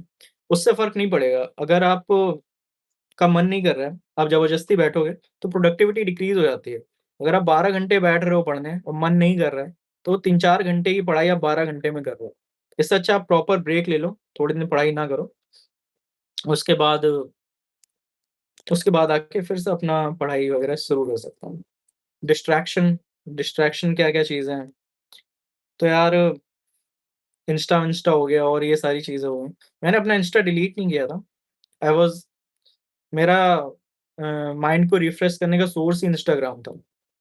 उससे फ़र्क नहीं पड़ेगा। अगर आप का मन नहीं कर रहा है, आप ज़बरदस्ती बैठोगे, तो प्रोडक्टिविटी डिक्रीज़ हो जाती है। अगर आप 12 घंटे बैठ रहे हो पढ़ने और मन नहीं कर रहा है, तो 3-4 घंटे की पढ़ाई आप 12 घंटे में कर रहे हो। इससे अच्छा आप प्रॉपर ब्रेक ले लो, थोड़े दिन पढ़ाई ना करो, उसके बाद आके फिर से अपना पढ़ाई वगैरह शुरू कर सकता हूँ। डिस्ट्रैक्शन डिस्ट्रैक्शन क्या-क्या चीज़ें हैं? तो यार इंस्टा हो गया और ये सारी चीज़ें हो गई। मैंने अपना इंस्टा डिलीट नहीं किया था। आई वाज़ मेरा माइंड को रिफ्रेश करने का सोर्स ही इंस्टाग्राम था।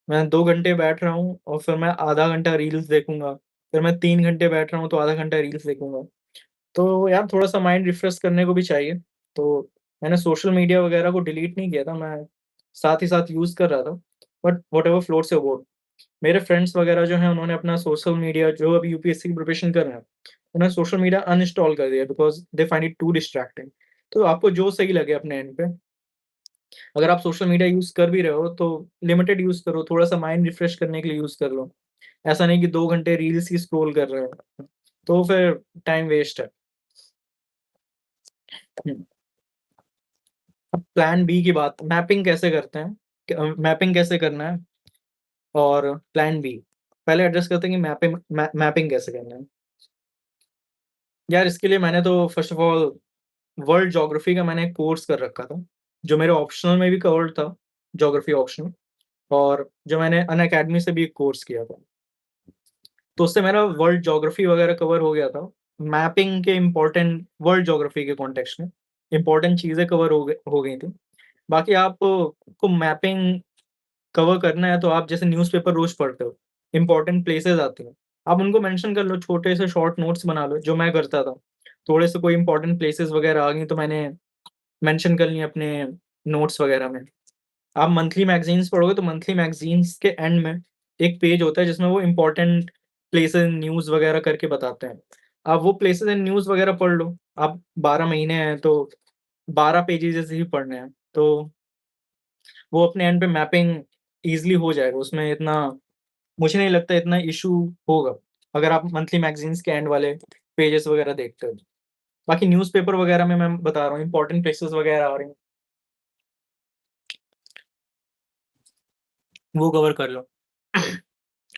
मैं 2 घंटे बैठ रहा हूँ और फिर मैं आधा घंटा रील्स देखूँगा, फिर मैं 3 घंटे बैठ रहा हूँ तो आधा घंटा रील्स देखूँगा। तो यार थोड़ा-सा माइंड रिफ्रेश करने को भी चाहिए। तो मैंने सोशल मीडिया वगैरह को डिलीट नहीं किया था, मैं साथ ही साथ यूज़ कर रहा था। But whatever floats your boat. मेरे फ्रेंड्स वगैरह जो हैं उन्होंने अपना सोशल मीडिया जो अभी यूपीएससी की प्रिपरेशन कर रहे हैं, उन्होंने सोशल मीडिया अनइंस्टॉल कर दिया because they find it too distracting. तो आपको जो सही लगे अपने एंड पे, अगर आप सोशल मीडिया यूज़ कर भी रहे हो तो लिमिटेड यूज़ करो, थोड़ा-सा माइंड रिफ्रेश करने के लिए यूज़ कर लो। ऐसा नहीं कि 2 घंटे रील्स ही स्क्रॉल कर रहे हो, तो फिर टाइम वेस्ट है। हुँ। अब प्लान बी की बात मैपिंग कैसे करते हैं? मैपिंग कैसे करना है और प्लान बी। पहले एड्रेस करते हैं कि मैपिंग कैसे करना है। यार इसके लिए मैंने तो first of all world geography का मैंने एक कोर्स कर रखा था, जो मेरे ऑप्शनल में भी कवर्ड था, ज्योग्राफी ऑप्शनल और जो मैंने अनअकैडमी से भी एक कोर्स किया था। तो उससे मेरा वर्ल्ड ज्योग्राफी वगैरह कवर हो गया था। मैपिंग के इम्पोर्टेंट वर्ल्ड ज्योग्राफी के कॉन्टेक्स्ट में इम्पोर्टेंट चीज़ें कवर हो गई थी। बाकी आप को मैपिंग कवर करना है तो आप जैसे न्यूज़पेपर रोज़ पढ़ते हो, इम्पोर्टेंट प्लेसेस आती हैं, आप उनको मेंशन कर लो, छोटे से शॉर्ट नोट्स बना लो, जो मैं करता था। थोड़े से कोई इम्पोर्टेंट प्लेसेस वगैरह आ गई तो मैंने मेंशन कर लिया अपने नोट्स वगैरह में। आप मंथली मैगज़ीन्स पढ़ोगे तो मंथली मैगज़ीन्स के एंड में एक पेज होता है जिसमें वो इम्पोर्टेंट प्लेसेस न्यूज़ वगैरह करके बताते हैं। आप वो प्लेसेस एंड न्यूज़ वगैरह पढ़ लो। आप 12 महीने हैं तो 12 पेजेज़ ही पढ़ने हैं। तो वो अपने एंड पे मैपिंग ईज़िली हो जाएगा। उसमें इतना मुझे नहीं लगता इतना इश्यू होगा, अगर आप मंथली मैगज़ीन्स के एंड वाले पेजेज़ वगैरह देखते हो। बाकी न्यूज़पेपर वगैरह में मैं बता रहा हूँ इम्पोर्टेंट प्लेसेस वगैरह आ रही हैं, वो कवर कर लो।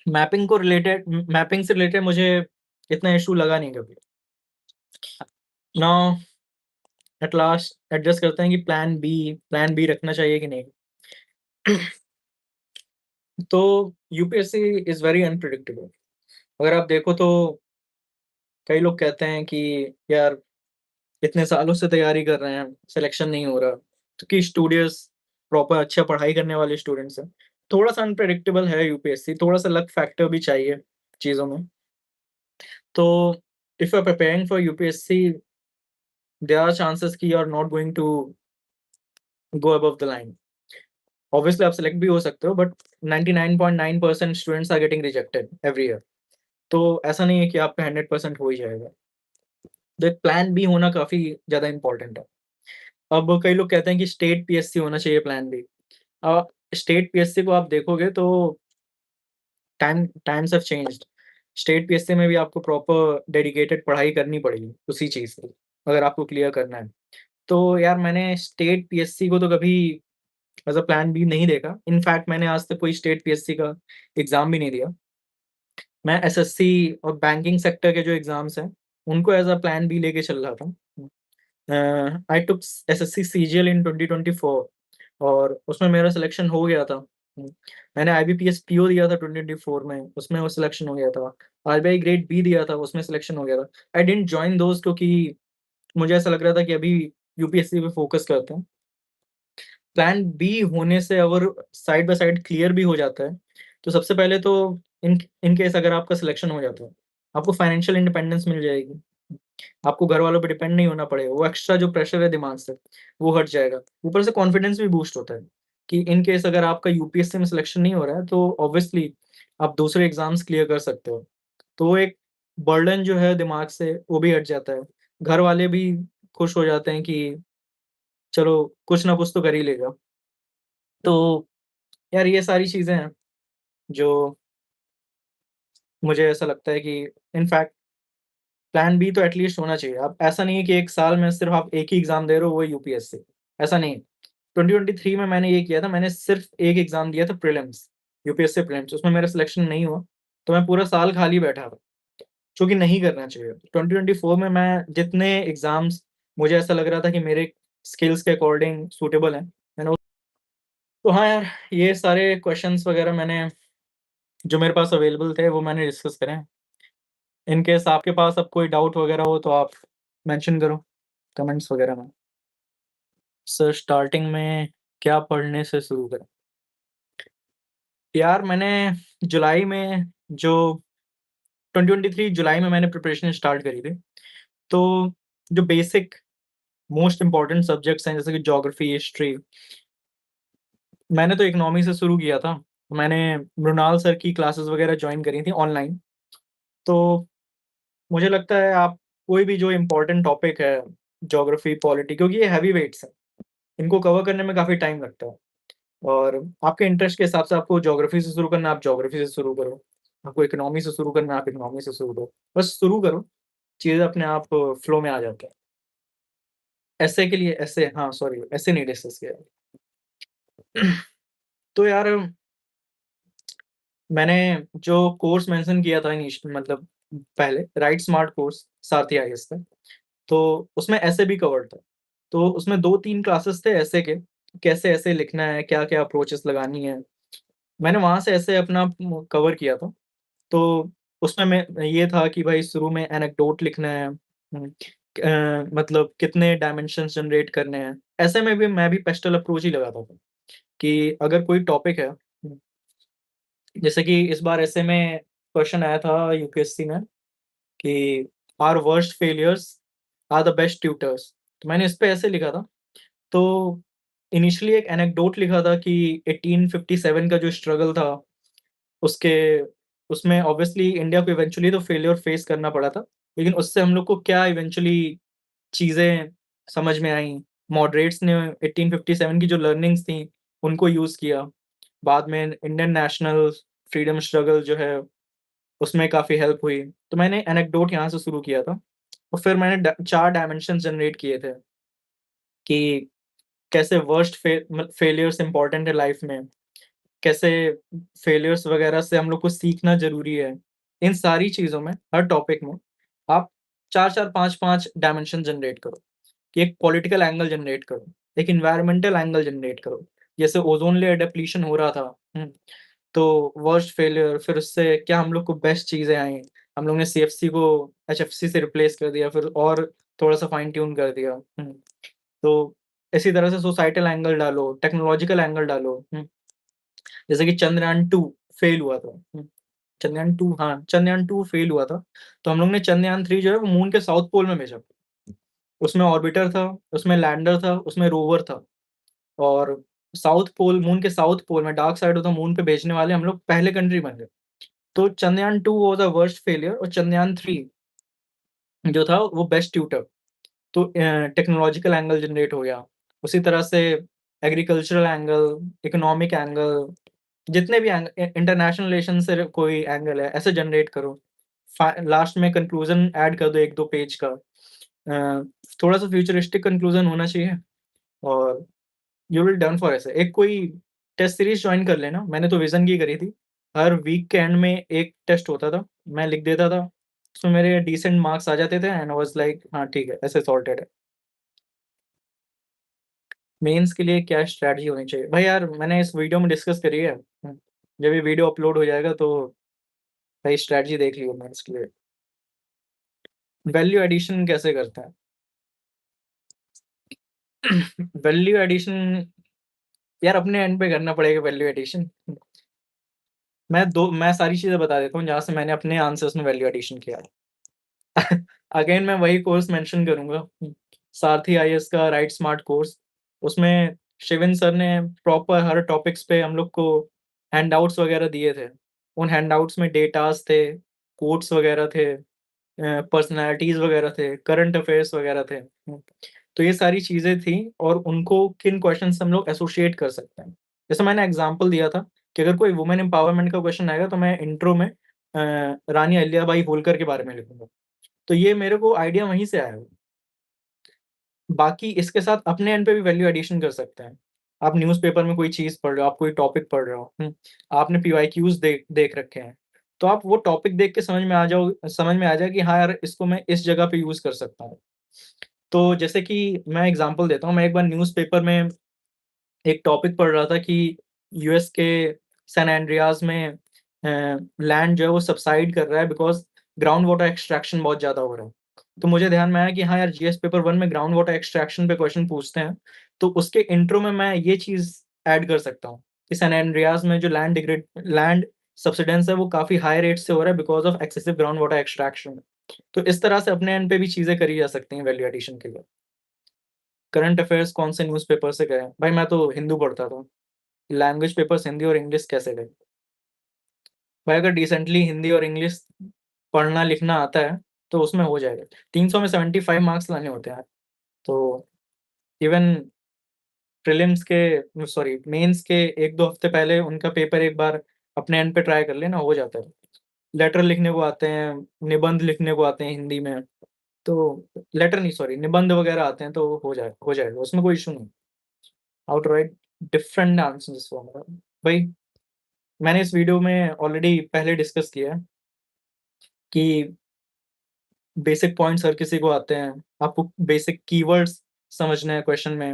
मैपिंग से रिलेटेड मुझे इतना इश्यू लगा नहीं कभी। नाउ एट लास्ट एड्रेस करते हैं कि प्लान बी रखना चाहिए कि नहीं? तो यूपीएससी इज़ वेरी अनप्रेडिक्टेबल। अगर आप देखो तो कई लोग कहते हैं कि यार इतने सालों से तैयारी कर रहे हैं, सिलेक्शन नहीं हो रहा, क्योंकि स्टूडियस प्रॉपर अच्छा पढ़ाई करने वाले स्टूडेंट्स हैं। थोड़ा-सा अनप्रेडिक्टेबल है यूपीएससी, थोड़ा-सा लक फैक्टर भी चाहिए चीज़ों में। तो if you are preparing for UPSC, there are chances कि you are not going to go above the line. Obviously आप सेलेक्ट भी हो सकते हो but 99.9% students are getting rejected every year. तो ऐसा नहीं है कि आपका 100% हो ही जाएगा। तो एक प्लान बी होना काफ़ी ज़्यादा इम्पोर्टेंट है। अब कई लोग कहते हैं कि स्टेट पीएससी होना चाहिए प्लान बी। स्टेट पीएससी को आप देखोगे तो times have changed. State PSC में भी आपको प्रॉपर डेडिकेटेड पढ़ाई करनी पड़ेगी उसी चीज़ की, अगर आपको क्लियर करना है। तो यार मैंने स्टेट पीएससी को तो कभी एज़ अ प्लान बी नहीं देखा। इनफैक्ट मैंने आज तक कोई स्टेट पीएससी का एग्ज़ाम भी नहीं दिया। मैं एसएससी और बैंकिंग सेक्टर के जो एग्ज़ाम्स हैं, उनको एज़ अ प्लान बी लेके चल रहा था। आई टूक एसएससी सीजीएल इन 2024 और उसमें मेरा सिलेक्शन हो गया था। मैंने आईबीपीएस पीओ दिया था 2024 में, उसमें वो सिलेक्शन हो गया था। आरबीआई ग्रेड बी दिया था, उसमें सिलेक्शन हो गया था। आई डिडन्ट जॉइन दोज़ क्योंकि मुझे ऐसा लग रहा था कि अभी यूपीएससी पे फ़ोकस करते हैं। प्लान बी होने से अगर साइड बाय साइड क्लियर भी हो जाता है, तो सबसे पहले तो इन इन केस अगर आपका सिलेक्शन हो जाता है, आपको फाइनेंशियल इंडिपेंडेंस मिल जाएगी। आपको घरवालों पे डिपेंड नहीं होना पड़ेगा, वो एक्स्ट्रा जो प्रेशर है दिमाग से, वो हट जाएगा। ऊपर से कॉन्फिडेंस भी बूस्ट होता है, कि इन केस अगर आपका यूपीएससी में सिलेक्शन नहीं हो रहा है, तो ऑब्वियसली आप दूसरे एग्ज़ाम्स क्लियर कर सकते हो। तो वो एक बर्डन जो है दिमाग से, वो भी हट जाता है। घर वाले भी खुश हो जाते हैं कि चलो कुछ ना कुछ तो कर ही लेगा। तो यार ये सारी चीज़ें हैं, जो मुझे ऐसा लगता है कि इनफैक्ट प्लान बी तो एटलीस्ट होना चाहिए। अब ऐसा नहीं है कि 1 साल में सिर्फ़ आप एक ही एग्ज़ाम दे रहे हो, वो है यूपीएससी, ऐसा नहीं है। 2023 में मैंने ये किया था, मैंने सिर्फ़ एक एग्ज़ाम दिया था प्रीलिम्स, यूपीएससी प्रीलिम्स, उसमें मेरा सिलेक्शन नहीं हुआ, तो मैं पूरा साल खाली बैठा था, जो कि नहीं करना चाहिए। 2024 में मैं जितने एग्ज़ाम्स मुझे ऐसा लग रहा था कि मेरे स्किल्स के अकॉर्डिंग सूटेबल हैं, मैंने तो हाँ यार, ये सारे क्वेश्चन्स वग़ैरह मैंने जो मेरे पास अवेलेबल थे, वो मैंने डिस्कस करे हैं। इन केस आपके पास अब कोई डाउट वग़ैरह हो, तो आप मेंशन करो कमेंट्स वग़ैरह में। सर स्टार्टिंग में क्या पढ़ने से शुरू करें? यार मैंने जुलाई में जो 2023 जुलाई में मैंने प्रिपरेशन स्टार्ट करी थी। तो जो बेसिक मोस्ट इम्पोर्टेंट सब्जेक्ट्स हैं जैसे कि ज्योग्राफी, हिस्ट्री, मैंने तो इकोनॉमी से शुरू किया था। मैंने मृणाल सर की क्लासेस वग़ैरह जॉइन करी थी ऑनलाइन। तो मुझे लगता है आप कोई भी जो इम्पोर्टेंट टॉपिक है, ज्योग्राफी, पॉलिटी, क्योंकि ये हेवी वेट्स हैं, इनको कवर करने में काफ़ी टाइम लगता है। और आपके इंटरेस्ट के हिसाब से आपको ज्योग्राफी से शुरू करना है, आप ज्योग्राफी से शुरू करो। आपको इकोनॉमी से शुरू करना है, आप इकोनॉमी से शुरू करो। बस शुरू करो, चीज़ें अपने आप फ्लो में आ जाती हैं। एस्से के लिए एस्से, हाँ, सॉरी, एस्से नहीं डिस्कस किया। तो यार मैंने जो कोर्स मेंशन किया था मतलब पहले, राइट स्मार्ट कोर्स सारथी आईएएस का, तो उसमें एस्से भी कवर्ड था। तो उसमें 2-3 क्लासेस थे एस्से के, कैसे एस्से लिखना है, क्या-क्या अप्रोचेस लगानी है। मैंने वहाँ से एस्से अपना कवर किया था। तो उसमें मैं ये था कि भाई शुरू में एनेक्डोट लिखना है, मतलब कितने डायमेंशंस जनरेट करने हैं। ऐसे में भी मैं भी पेस्टल अप्रोच ही लगाता था कि अगर कोई टॉपिक है, जैसे कि इस बार ऐसे में क्वेश्चन आया था यूपीएससी में कि our worst failures are the best tutors. तो मैंने इस पे ऐसे लिखा था। तो इनिशियली एक एनेक्डोट लिखा था कि 1857 का जो स्ट्रगल था, उसके उसमें ऑब्वियसली इंडिया को इवेंचुअली तो फेल्योर फेस करना पड़ा था, लेकिन उससे हम लोग को क्या इवेंचुअली चीज़ें समझ में आईं। मॉडरेट्स ने 1857 की जो लर्निंग्स थी, उनको यूज़ किया। बाद में इंडियन नेशनल फ्रीडम स्ट्रगल जो है, उसमें काफ़ी हेल्प हुई। तो मैंने एनेक्डोट यहाँ से शुरू किया था और फिर मैंने 4 डायमेंशंस जनरेट किए थे कि कैसे वर्स्ट फेलियर्स इम्पोर्टेंट है लाइफ में, कैसे फेलियर्स वगैरह से हम लोग को सीखना ज़रूरी है। इन सारी चीज़ों में, हर टॉपिक में आप 4-4 5-5 डायमेंशन जनरेट करो, कि एक पॉलिटिकल एंगल जनरेट करो, एक एनवायरमेंटल एंगल जनरेट करो। जैसे ओज़ोन लेयर डिप्लीशन हो रहा था, तो वर्स्ट फेलियर, फिर उससे क्या हम लोग को बेस्ट चीज़ें आईं। हम लोग ने सीएफसी को एचएफसी से रिप्लेस कर दिया, फिर और थोड़ा-सा फाइन ट्यून कर दिया। तो इसी तरह से सोसाइटल एंगल डालो, टेक्नोलॉजिकल एंगल डालो। जैसे कि चंद्रयान 2 फेल हुआ था। चंद्रयान 2, हाँ, चंद्रयान 2 फेल हुआ था, तो हम लोग ने चंद्रयान 3 जो है वो मून के साउथ पोल में भेजा। उसमें ऑर्बिटर था, उसमें लैंडर था, उसमें रोवर था और साउथ पोल, मून के साउथ पोल में dark side of the moon पे भेजने वाले हम लोग पहले कंट्री बन गए। तो Chandrayaan 2 was a worst failure और चंद्रयान 3 जो था वो बेस्ट ट्यूटर। तो टेक्नोलॉजिकल एंगल जनरेट हो गया। उसी तरह से एग्रीकल्चरल एंगल, इकोनॉमिक एंगल, जितने भी इंटरनेशनल रिलेशन से कोई एंगल है, ऐसे जनरेट करो। लास्ट में कंक्लूजन ऐड कर दो 1-2 पेज का। थोड़ा-सा फ्यूचरिस्टिक कंक्लूजन होना चाहिए और यू विल डन फॉर ऐसे। एक कोई टेस्ट सीरीज़ जॉइन कर लेना, मैंने तो विज़न की करी थी। हर वीक के एंड में एक टेस्ट होता था, मैं लिख देता था, उसमें मेरे डिसेंट मार्क्स आ जाते थे एंड आई वाज़ लाइक हाँ, ठीक है, ऐसे सॉर्टेड है। मेंस के लिए क्या स्ट्रैटेजी होनी चाहिए? भाई यार मैंने इस वीडियो में डिस्कस करी है। जब ये वीडियो अपलोड हो जाएगा तो भाई स्ट्रैटेजी देख लियो मेंस के लिए। वैल्यू एडिशन कैसे करते हैं? वैल्यू एडिशन यार अपने एंड पे करना पड़ेगा वैल्यू एडिशन। मैं सारी चीज़ें बता देता हूँ जहाँ से मैंने अपने आंसर्स में वैल्यू एडिशन किया है। अगेन मैं वही कोर्स मेंशन करूँगा, सारथी आईएएस का राइट स्मार्ट कोर्स। उसमें शिवेन सर ने प्रॉपर हर टॉपिक्स पे हम लोग को हैंडआउट्स वगैरह दिए थे। उन हैंडआउट्स में डेटास थे, कोट्स वगैरह थे, पर्सनैलिटीज़ वगैरह थे, करंट अफेयर्स वगैरह थे। तो ये सारी चीज़ें थी और उनको किन क्वेश्चन से हम लोग एसोसिएट कर सकते हैं। जैसे मैंने एग्ज़ाम्पल दिया था कि अगर कोई वुमेन एम्पावरमेंट का क्वेश्चन आएगा तो मैं इंट्रो में रानी अहिल्याबाई होलकर के बारे में लिखूँगा। तो ये मेरे को आइडिया वहीं से आया है। बाकी इसके साथ अपने एंड पे भी वैल्यू एडिशन कर सकते हैं। आप न्यूज़पेपर में कोई चीज़ पढ़ रहे हो, आप कोई टॉपिक पढ़ रहे हो, आपने पीवाईक्यूज़ देख देख रखे हैं। तो आप वो टॉपिक देख के समझ में आ जाए कि हाँ यार, इसको मैं इस जगह पे यूज़ कर सकता हूँ। तो जैसे कि मैं एग्ज़ाम्पल देता हूँ, मैं एक बार न्यूज़पेपर में एक टॉपिक पढ़ रहा था कि यूएस के सैन एंड्रियास में लैंड जो है वो सबसाइड कर रहा है बिकॉज़ ग्राउंड वाटर एक्सट्रैक्शन बहुत ज़्यादा हो रहा है। तो मुझे ध्यान में आया कि हाँ यार, जीएस पेपर 1 में ग्राउंड वाटर एक्सट्रैक्शन पे क्वेश्चन पूछते हैं, तो उसके इंट्रो में मैं ये चीज़ ऐड कर सकता हूँ कि सैन एंड्रियास में जो लैंड सब्सिडेंस है वो काफ़ी हाई रेट से हो रहा है because of excessive ground water extraction. तो इस तरह से अपने एंड पे भी चीज़ें करी जा सकती हैं वैल्यू एडिशन के लिए। करंट अफेयर्स कौन से न्यूज़पेपर से करें? भाई मैं तो हिंदू पढ़ता था। लैंग्वेज पेपर्स हिंदी और इंग्लिश कैसे गए? भाई अगर डिसेंटली हिंदी और इंग्लिश पढ़ना लिखना आता है, तो उसमें हो जाएगा। 300 में 75 मार्क्स लाने होते हैं। तो इवन प्रीलिम्स के सॉरी मेंस के 1-2 हफ्ते पहले उनका पेपर एक बार अपने एंड पे ट्राई कर लेना, हो जाता है। लेटर लिखने को आते हैं, निबंध लिखने को आते हैं हिंदी में, तो लेटर नहीं सॉरी निबंध वगैरह आते हैं तो हो जाएगा, उसमें कोई इश्यू नहीं। How to write different answers for भाई मैंने इस वीडियो में ऑलरेडी पहले डिस्कस किया है कि बेसिक पॉइंट्स हर किसी को आते हैं। आपको बेसिक कीवर्ड्स समझने हैं क्वेश्चन में,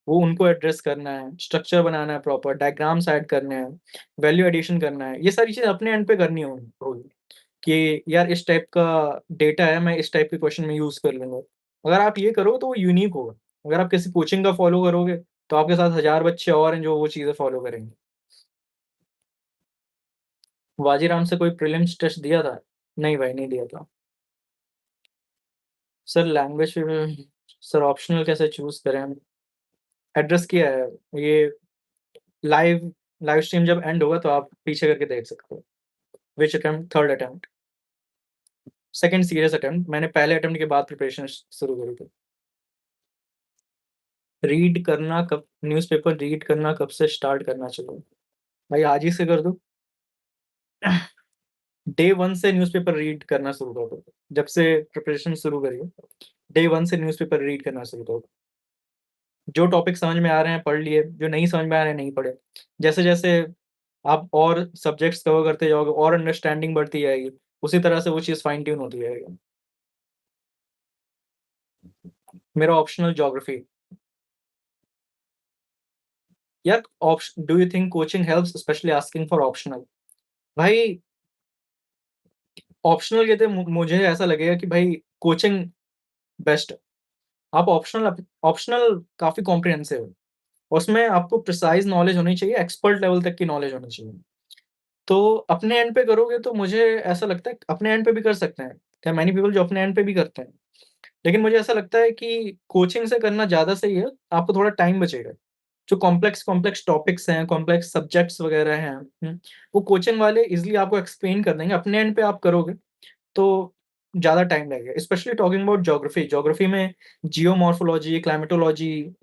वो उनको एड्रेस करना है, स्ट्रक्चर बनाना है प्रॉपर, डायग्राम्स ऐड करने हैं, वैल्यू एडिशन करना है। ये सारी चीज़ अपने एंड पे करनी होगी कि यार इस टाइप का डेटा है, मैं इस टाइप के क्वेश्चन में यूज़ कर लूँगा। अगर आप ये करोगे तो वो यूनिक होगा। अगर आप किसी कोचिंग का फॉलो करोगे, तो आपके साथ हज़ार बच्चे और हैं जो वो चीज़ें फॉलो करेंगे। वाजीराम से कोई प्रीलिम्स टेस्ट दिया था? नहीं भाई, नहीं दिया था। सर लैंग्वेज सर ऑप्शनल कैसे चूज़ करें हम? एड्रेस किया है। ये लाइव लाइव स्ट्रीम जब एंड होगा तो आप पीछे करके देख सकते हो। Which attempt? Third attempt. Second serious attempt. मैंने पहले अटेम्प्ट के बाद प्रिपरेशन शुरू करी थी। रीड करना कब न्यूज़पेपर रीड करना कब से स्टार्ट करना चाहिए? भाई आज ही से कर दो। डे 1 से न्यूज़पेपर रीड करना शुरू कर दो। जब से प्रिपरेशन शुरू करी हो, डे 1 से न्यूज़पेपर रीड करना शुरू करो। जो टॉपिक समझ में आ रहे हैं पढ़ लिए, जो नहीं समझ में आ रहे हैं नहीं पढ़े। जैसे-जैसे आप और सब्जेक्ट्स कवर करते जाओगे और अंडरस्टैंडिंग बढ़ती जाएगी, उसी तरह से वो चीज़ फाइन ट्यून होती जाएगी। मेरा ऑप्शनल ज्योग्राफी। यार do you think coaching helps specially asking for optional? भाई ऑप्शनल के लिए मुझे ऐसा लगेगा कि भाई कोचिंग बेस्ट है। आप ऑप्शनल काफ़ी कॉम्प्रिहेंसिव है। उसमें आपको प्रिसाइज़ नॉलेज होनी चाहिए, एक्सपर्ट लेवल तक की नॉलेज होनी चाहिए। तो अपने एंड पे करोगे तो मुझे ऐसा लगता है अपने एंड पे भी कर सकते हैं। देयर आर मैनी पीपल जो अपने एंड पे भी करते हैं। लेकिन मुझे ऐसा लगता है कि कोचिंग से करना ज़्यादा सही है, आपको थोड़ा टाइम बचेगा। जो कॉम्प्लेक्स कॉम्प्लेक्स टॉपिक्स हैं, कॉम्प्लेक्स सब्जेक्ट्स वगैरह हैं, वो कोचिंग वाले ईज़िली आपको एक्सप्लेन कर देंगे। अपने एंड पे आप करोगे तो ज़्यादा टाइम लगेगा। Specially talking about geography, geography में जियोमॉर्फोलॉजी, क्लाइमेटोलॉजी,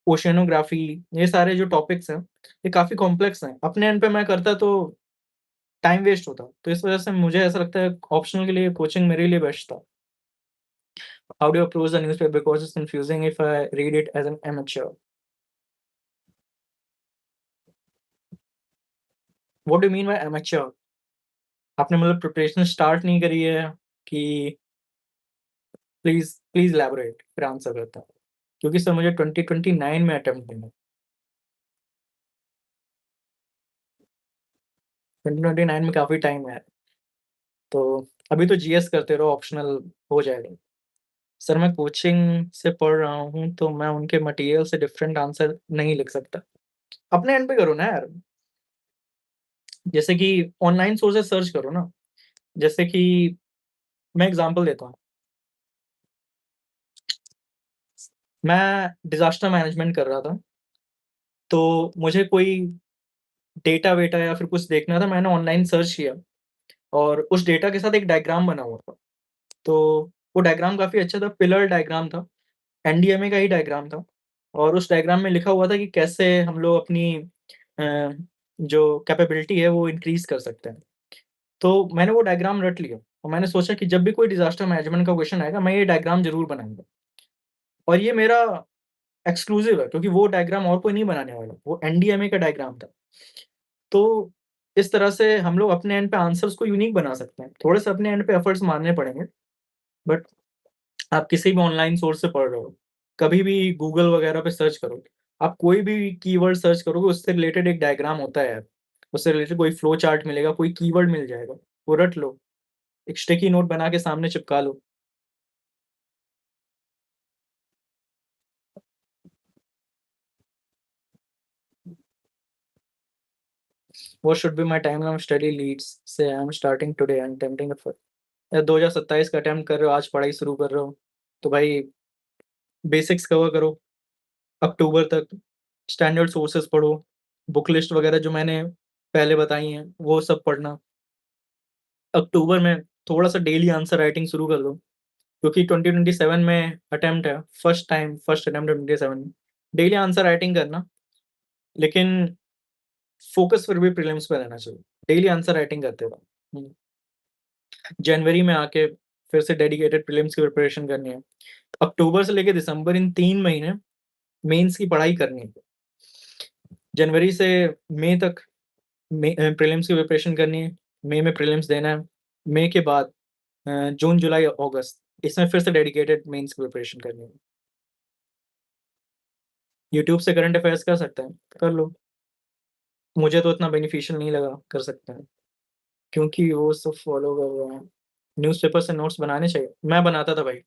ओशियनोग्राफी, ये सारे जो टॉपिक्स हैं, ये काफ़ी कॉम्प्लेक्स हैं। अपने एंड पे मैं करता तो टाइम वेस्ट होता। तो इस वजह से मुझे ऐसा लगता है ऑप्शनल के लिए कोचिंग मेरे लिए बेस्ट था। How do you approach the newspaper because it's confusing if I read it as an amateur? What do you mean by amateur? आपने मतलब प्रिपरेशन स्टार्ट नहीं करी है कि प्लीज़ प्लीज़ इलैबोरेट फिर आंसर करता हूँ। क्योंकि सर मुझे 2029 में अटेम्प्ट देना है। 2029 में काफ़ी टाइम है, तो अभी तो जीएस करते रहो, ऑप्शनल हो जाएगा। सर मैं कोचिंग से पढ़ रहा हूँ, तो मैं उनके मटेरियल से डिफरेंट आंसर नहीं लिख सकता। अपने एंड पे करो ना यार। जैसे कि ऑनलाइन सोर्सेज़ सर्च करो ना। जैसे कि मैं एग्ज़ाम्पल देता हूँ। मैं डिज़ास्टर मैनेजमेंट कर रहा था, तो मुझे कोई डेटा-वेटा या फिर कुछ देखना था, मैंने ऑनलाइन सर्च किया और उस डेटा के साथ एक डायग्राम बना हुआ था। तो वो डायग्राम काफ़ी अच्छा था, पिलर डायग्राम था, एनडीएमए का ही डायग्राम था और उस डायग्राम में लिखा हुआ था कि कैसे हम लोग अपनी अ, जो कैपेबिलिटी है वो इंक्रीज़ कर सकते हैं। तो मैंने वो डायग्राम रट लिया और मैंने सोचा कि जब भी कोई डिज़ास्टर मैनेजमेंट का क्वेश्चन आएगा, मैं ये डायग्राम ज़रूर बनाऊँगा और ये मेरा एक्सक्लूसिव है क्योंकि वो डायग्राम और कोई नहीं बनाने वाला, वो एनडीएमए का डायग्राम था। तो इस तरह से हम लोग अपने एंड पे आंसर्स को यूनिक बना सकते हैं। थोड़े-से अपने एंड पे एफर्ट्स मारने पड़ेंगे, बट आप किसी भी ऑनलाइन सोर्स से पढ़ रहे हो, कभी भी गूगल वगैरह पे सर्च करो, आप कोई भी कीवर्ड सर्च करोगे, उससे रिलेटेड एक डायग्राम होता है, उससे रिलेटेड कोई फ्लो चार्ट मिलेगा, कोई कीवर्ड मिल जाएगा, वो रट लो, एक स्टिकी नोट बना के सामने चिपका लो। What should be my timeline of study let's say I am starting today and attempting the 2027 का अटेम्प्ट कर रहे हो, आज पढ़ाई शुरू कर रहे हो, तो भाई बेसिक्स कवर करो अक्टूबर तक, स्टैंडर्ड सोर्सेज़ पढ़ो, बुक लिस्ट वगैरह जो मैंने पहले बताई हैं, वो सब पढ़ना। अक्टूबर में थोड़ा-सा डेली आंसर राइटिंग शुरू कर दो, क्योंकि 2027 में अटेम्प्ट है, फर्स्ट टाइम, फर्स्ट अटेम्प्ट 27 में। डेली आंसर राइटिंग करना, लेकिन फ़ोकस फिर भी प्रीलिम्स पे रहना चाहिए। डेली आंसर राइटिंग करते रहो। जनवरी में आके फिर से डेडिकेटेड प्रीलिम्स की प्रिपरेशन करनी है। अक्टूबर से लेके दिसंबर इन 3 महीने मेंस की पढ़ाई करनी है। जनवरी से मई तक प्रीलिम्स की प्रिपरेशन करनी है, मई में प्रीलिम्स देना है, मई के बाद जून, जुलाई, अगस्त इसमें फिर से डेडिकेटेड मेंस की प्रिपरेशन करनी है। यूट्यूब से करंट अफेयर्स कर सकते हैं, कर लो। मुझे तो इतना बेनिफिशियल नहीं लगा, कर सकते हैं, क्योंकि वो सब फॉलो कर रहे हैं। न्यूज़पेपर से नोट्स बनाने चाहिए, मैं बनाता था भाई।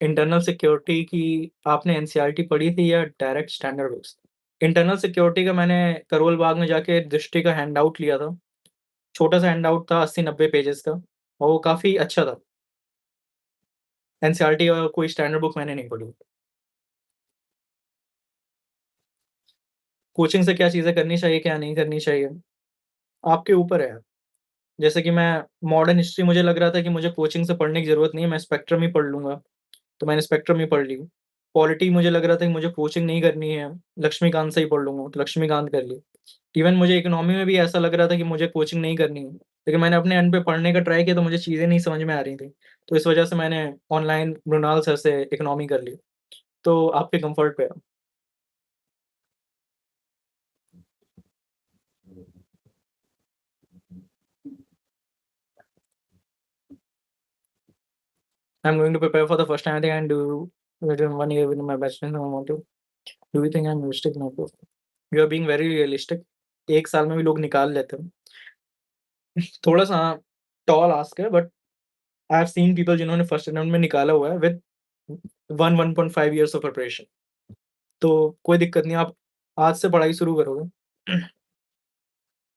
इंटरनल सिक्योरिटी की आपने एनसीईआरटी पढ़ी थी या direct standard books? Internal security का मैंने करोल बाग में जाके दृष्टि का हैंडआउट लिया था। छोटा-सा हैंडआउट था 80-90 पेजेज़ का और वो काफ़ी अच्छा था। एनसीईआरटी और कोई स्टैंडर्ड बुक मैंने नहीं पढ़ी। कोचिंग से क्या चीज़ें करनी चाहिए, क्या नहीं करनी चाहिए, आपके ऊपर है। जैसे कि मैं मॉडर्न हिस्ट्री मुझे लग रहा था कि मुझे कोचिंग से पढ़ने की ज़रूरत नहीं है, मैं स्पेक्ट्रम ही पढ़ लूँगा, तो मैंने स्पेक्ट्रम ही पढ़ ली। पॉलिटी मुझे लग रहा था कि मुझे कोचिंग नहीं करनी है, लक्ष्मीकांत से ही पढ़ लूँगा, तो लक्ष्मीकांत कर ली। इवन मुझे इकोनॉमी में भी ऐसा लग रहा था कि मुझे कोचिंग नहीं करनी है, लेकिन मैंने अपने एंड पे पढ़ने का ट्राई किया तो मुझे चीज़ें नहीं समझ में आ रही थी। तो इस वजह से मैंने ऑनलाइन मृणाल सर से इकोनॉमी कर ली। तो आपके कम्फर्ट पे है। I am going to prepare for the first time I think and do within 1 year with my best friend I want to do you think I am realistic? No bro, you are being very realistic. 1 साल में भी लोग निकाल लेते हैं। थोड़ा-सा हाँ, toll ask है but I have seen people जिन्होंने फर्स्ट अटेम्प्ट में निकाला हुआ है विद 1.5 इयर्स ऑफ प्रिपरेशन। तो कोई दिक्कत नहीं, आप आज से पढ़ाई शुरू करोगे,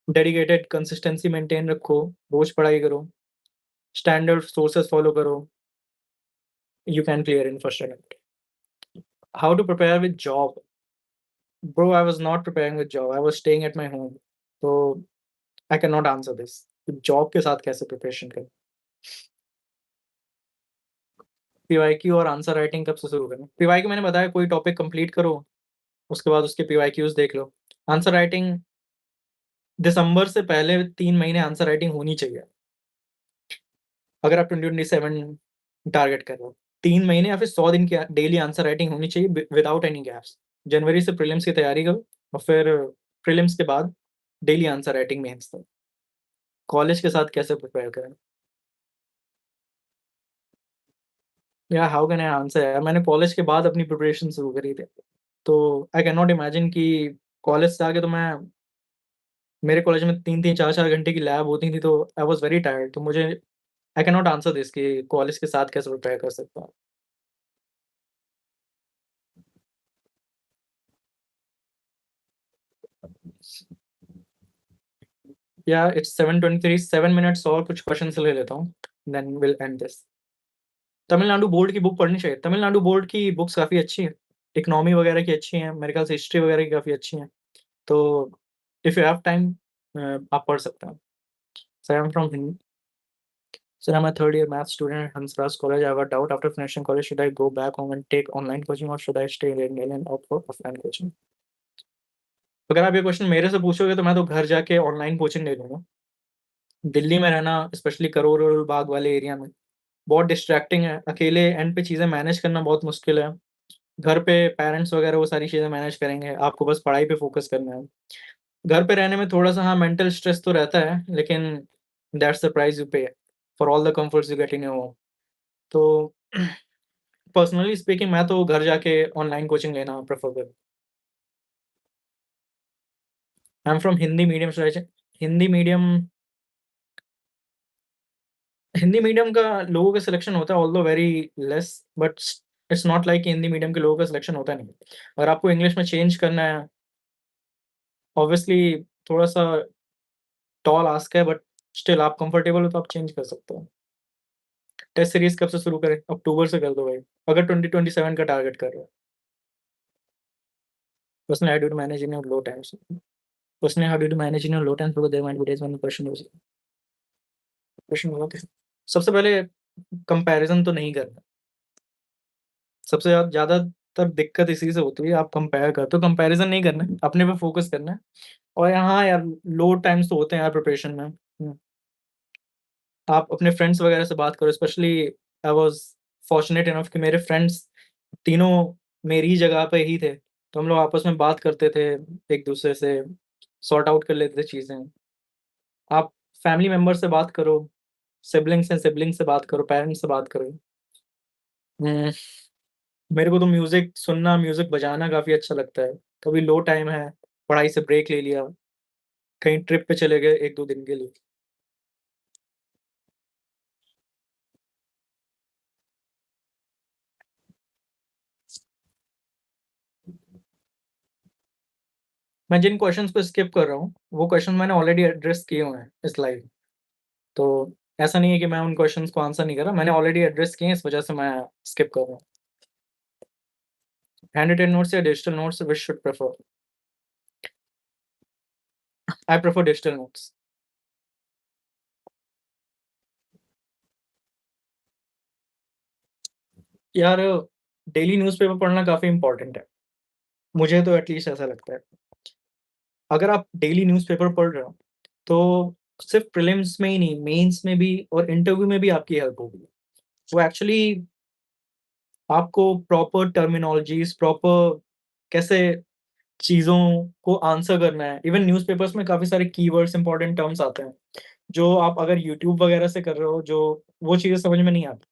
डेडिकेटेड कंसिस्टेंसी मेंटेन रखो, रोज़ पढ़ाई करो, स्टैंडर्ड सोर्सेज़ फॉलो करो, you can clear in first attempt. How to prepare with job? Bro I was not preparing with job, I was staying at my home, तो I can not answer this. Job के साथ कैसे preparation करें? PYQ और answer writing कब से शुरू करें? पीवाईक्यू मैंने बताया कोई टॉपिक कंप्लीट करो, उसके बाद उसके पीवाईक्यूज़ देख लो। आंसर राइटिंग दिसंबर से पहले 3 महीने आंसर राइटिंग होनी चाहिए। अगर आप 2027 टारगेट कर रहे हो, 3 महीने या फिर 100 दिन की डेली आंसर राइटिंग होनी चाहिए विदाउट एनी गैप्स। जनवरी से प्रीलिम्स की तैयारी करो और फिर प्रीलिम्स के बाद डेली आंसर राइटिंग मेंस तक। कॉलेज के साथ कैसे प्रिपेयर करें? या हाउ कैन आई आंसर यार, मैंने कॉलेज के बाद अपनी प्रिपरेशन शुरू करी थी। तो आई कैन नॉट इमेजिन कि कॉलेज से आके तो मैं मेरे कॉलेज में 3-3 4-4 घंटे की लैब होती थी, तो आई वाज़ वेरी टायर्ड। तो मुझे आई कैन नॉट आंसर दिस कि कॉलेज के साथ कैसे प्रिपेयर कर सकता हूँ। या इट्स 7:23, 7 मिनट्स और कुछ क्वेश्चंस ले लेता हूँ, then will end this. Tamil Nadu board की बुक पढ़नी चाहिए। तमिलनाडु बोर्ड की बुक्स काफ़ी अच्छी हैं, इकोनॉमी वगैरह की अच्छी हैं, मेरे ख्याल से हिस्ट्री वगैरह की काफ़ी अच्छी हैं। तो इफ यू हैव टाइम आप पढ़ सकते हैं। So I am from Hindi. Sir I am a third year maths student at Hansraj college. I have a doubt after finishing college should I go back home and take online coaching और should I stay in India and opt for offline coaching? अगर आप ये question मेरे से पूछोगे तो मैं तो घर जाके ऑनलाइन कोचिंग ले लूँगा। दिल्ली में रहना, स्पेशली करोल बाग वाले एरिया में, बहुत डिस्ट्रैक्टिंग है। अकेले एंड पे चीज़ें मैनेज करना बहुत मुश्किल है। घर पे पेरेंट्स वगैरह वो सारी चीज़ें मैनेज करेंगे, आपको बस पढ़ाई पे फ़ोकस करना है। घर पे रहने में थोड़ा-सा हाँ, मेंटल स्ट्रेस तो रहता है, लेकिन दैट्स द प्राइस यू पे for all the comforts you get in your home. तो पर्सनली स्पीकिंग मैं तो घर जाके ऑनलाइन कोचिंग लेना प्रेफ़र करूँ। आई am from Hindi medium Hindi medium Hindi medium का लोगों का सिलेक्शन होता है although very less, but it's not like कि हिंदी मीडियम के लोगों का सिलेक्शन होता नहीं। अगर आपको इंग्लिश में चेंज करना है, ऑब्वियसली थोड़ा-सा टॉल आस्क है, बट स्टिल आप कंफर्टेबल हो तो आप चेंज कर सकते हो। टेस्ट सीरीज़ कब से शुरू करें? अक्टूबर से कर दो भाई, अगर 2027 का टारगेट कर रहे हो। Personally how do you manage in your low times? Personally how do you manage in your low times because there might be days when the question होगा कि सबसे पहले कंपैरिज़न तो नहीं करना। सबसे ज़्यादातर दिक्कत इसी से होती है, आप कंपेयर करते हो, कंपैरिज़न नहीं करना है, अपने पे फ़ोकस करना है। और हाँ यार, लो टाइम्स तो होते हैं यार प्रिपरेशन में। आप अपने फ्रेंड्स वगैरह से बात करो, specially I was fortunate enough कि मेरे फ्रेंड्स तीनों मेरी ही जगह पे ही थे। तो हम लोग आपस में बात करते थे, एक-दूसरे से सॉर्ट आउट कर लेते थे चीज़ें। आप फैमिली मेंबर से बात करो, सिबलिंग्स हैं, सिबलिंग से बात करो, पेरेंट्स से बात करो। हुँ, मेरे को तो म्यूज़िक सुनना, म्यूज़िक बजाना काफ़ी अच्छा लगता है। कभी लो टाइम है, पढ़ाई से ब्रेक ले लिया, कहीं ट्रिप पे चले गए 1-2 दिन के लिए। मैं जिन क्वेश्चन्स को स्किप कर रहा हूँ, वो क्वेश्चन मैंने ऑलरेडी एड्रेस किए हुए हैं इस लाइव। तो ऐसा नहीं है कि मैं उन क्वेश्चन्स को आंसर नहीं कर रहा, मैंने ऑलरेडी एड्रेस किए हैं, इस वजह से मैं स्किप कर रहा हूँ। हैंड रिटेन नोट्स या digital notes which should prefer? I prefer digital notes. यार, डेली न्यूज़पेपर पढ़ना काफ़ी इम्पोर्टेंट है। मुझे तो एटलीस्ट ऐसा लगता है। अगर आप डेली न्यूज़पेपर पढ़ रहे हो, तो सिर्फ़ प्रीलिम्स में ही नहीं, मेंस में भी और इंटरव्यू में भी आपकी हेल्प होगी। वो एक्चुअली आपको प्रॉपर टर्मिनोलॉजीज़, प्रॉपर कैसे चीज़ों को आंसर करना है। इवन न्यूज़पेपर्स में काफ़ी सारे कीवर्ड्स, इम्पोर्टेंट टर्म्स आते हैं, जो आप अगर यूट्यूब वगैरह से कर रहे हो, जो वो चीज़ें समझ में नहीं आती।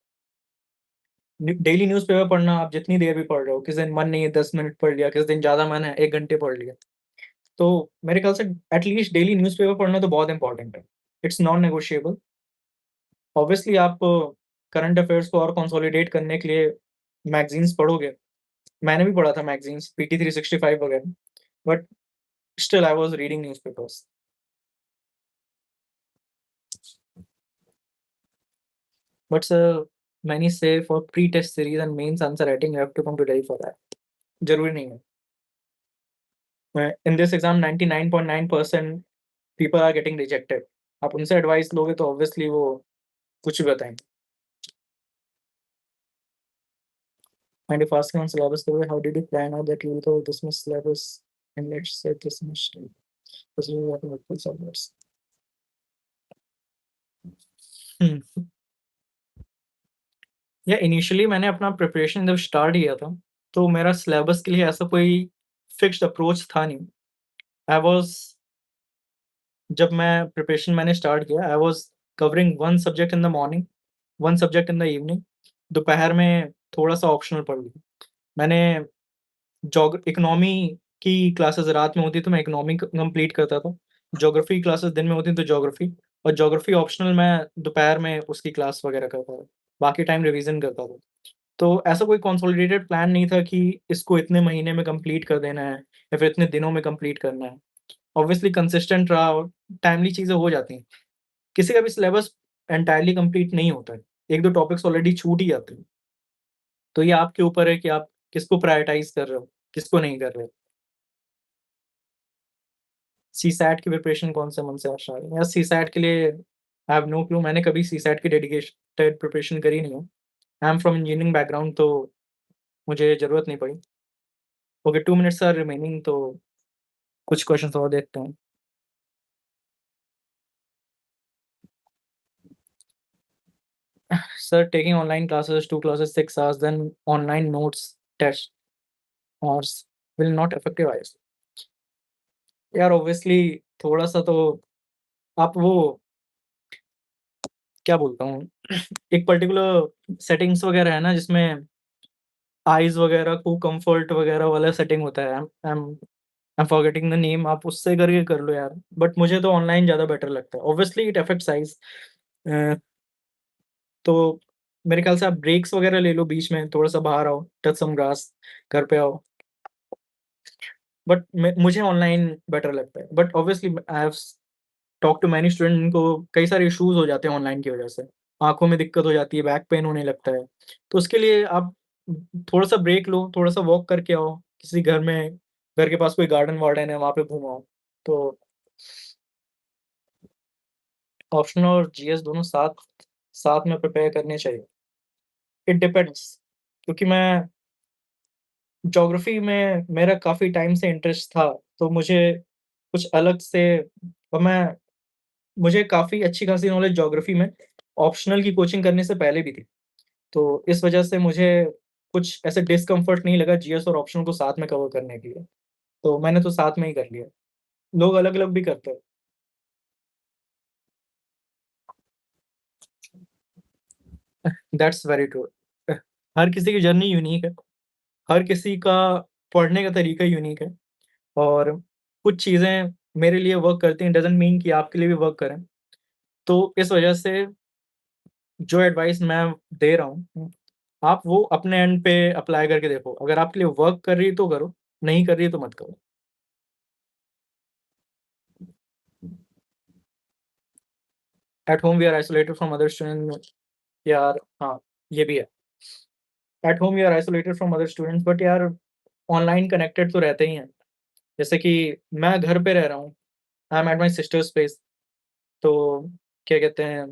डेली न्यूज़पेपर पढ़ना आप जितनी देर भी पढ़ रहे हो, किसी दिन मन नहीं है 10 मिनट पढ़ लिया, किसी दिन ज़्यादा मन है 1 घंटे पढ़ लिया। तो मेरे ख्याल से एटलीस्ट डेली न्यूज़पेपर पढ़ना तो बहुत इम्पोर्टेंट है। It's non negotiable. ऑब्वियसली आप करंट अफेयर्स को और कंसोलिडेट करने के लिए मैगज़ीन्स पढ़ोगे। मैंने भी पढ़ा था मैगज़ीन्स, पीटी 365 वगैरह, but still I was reading newspapers. But sir, many say for pre test series and mains answer writing you have to come to Delhi for that. ज़रूरी नहीं है। In this exam 99.9% people are getting rejected. आप उनसे advice लोगे तो obviously वो कुछ भी बताएँगे। And if asking on syllabus survey, how did you plan out that you will go dismiss syllabus and let's say dismiss because you have multiple subjects? हुँ, या initially मैंने अपना प्रिपरेशन जब स्टार्ट किया था, तो मेरा सिलेबस के लिए ऐसा कोई फिक्स्ड अप्रोच था नहीं। आई वाज़ जब मैं प्रिपरेशन मैंने स्टार्ट किया, I was covering 1 subject in the morning, 1 subject in the evening, दोपहर में थोड़ा-सा ऑप्शनल पढ़ लिया। मैंने इकोनॉमी की क्लासेस रात में होती तो मैं इकोनॉमी कंप्लीट करता था। ज्योग्राफी क्लासेस दिन में होती तो ज्योग्राफी, और ज्योग्राफी ऑप्शनल मैं दोपहर में उसकी क्लास वगैरह करता था। बाकी टाइम रिवीजन करता था। तो ऐसा कोई कंसोलिडेटेड प्लान नहीं था कि इसको इतने महीने में कंप्लीट कर देना है या फिर इतने दिनों में कंप्लीट करना है। ऑब्वियसली कंसिस्टेंट रहा और टाइमली चीज़ें हो जाती हैं। किसी का भी सिलेबस एंटायरली कंप्लीट नहीं होता है। 1-2 टॉपिक्स ऑलरेडी छूट ही जाते हैं। तो ये आपके ऊपर है कि आप किसको प्रायोरिटाइज़ कर रहे हो, किसको नहीं कर रहे हो। सीसैट की प्रिपरेशन कौन से मन से आप स्टार्ट या सीसैट के लिए आई हैव नो क्लू, मैंने कभी सीसैट की डेडिकेटेड प्रिपरेशन करी नहीं है। I am from engineering background, तो मुझे ज़रूरत नहीं पड़ी। ओके, 2 मिनट्स आर रिमेनिंग, तो कुछ क्वेश्चन्स और देखते हैं। Sir, taking online classes, 2 classes, 6 hours, then online notes, test hours will not affect your eyes. यार ऑब्वियसली थोड़ा-सा तो आप वो क्या बोलता हूँ एक पर्टिकुलर सेटिंग्स वगैरह है ना जिसमें आइज़ वगैरह को कम्फर्ट वगैरह वाला सेटिंग होता है। I am forgetting the name, आप उससे करके कर लो यार। बट मुझे तो ऑनलाइन ज़्यादा बेटर लगता है। Obviously it affects eyes. Uh, तो मेरे ख्याल से आप ब्रेक्स वगैरह ले लो बीच में, थोड़ा-सा बाहर आओ, टच सम ग्रास, घर पे आओ। बट मैं मुझे ऑनलाइन बेटर लगता है। But obviously I have talked to many student जिनको कई सारे इश्यूज़ हो जाते हैं ऑनलाइन की वजह से। आँखों में दिक्कत हो जाती है, बैक पेन होने लगता है। तो उसके लिए आप थोड़ा-सा ब्रेक लो, थोड़ा-सा वॉक करके आओ, किसी घर के पास कोई गार्डन-वार्डन है, वहाँ पे घूम आओ। तो ऑप्शनल और जीएस दोनों साथ साथ में प्रिपेयर करने चाहिए। इट डिपेंड्स, क्योंकि मैं ज्योग्राफ़ी में मेरा काफ़ी टाइम से इंटरेस्ट था, तो मुझे कुछ अलग से और मैं मुझे काफ़ी अच्छी खासी नॉलेज ज्योग्राफ़ी में ऑप्शनल की कोचिंग करने से पहले भी थी। तो इस वजह से मुझे कुछ ऐसे डिस्कम्फ़र्ट नहीं लगा जीएस और ऑप्शनल को साथ में कवर करने के लिए। तो मैंने तो साथ में ही कर लिया। लोग अलग-अलग भी करते हैं। That's very true. हर किसी की जर्नी यूनिक है। हर किसी का पढ़ने का तरीका यूनिक है, और कुछ चीज़ें मेरे लिए वर्क करती हैं डज़न्ट मीन कि आपके लिए भी वर्क करें। तो इस वजह से जो एडवाइस मैं दे रहा हूँ, आप वो अपने एंड पे अप्लाई करके देखो। अगर आपके लिए वर्क कर रही है तो करो, नहीं कर रही है तो मत करो। At home we are isolated from other student, यार हाँ, ये भी है। At home we are isolated from other students, but यार ऑनलाइन कनेक्टेड तो रहते ही हैं। जैसे कि मैं घर पे रह रहा हूँ, I M at my sister's place, तो क्या कहते हैं,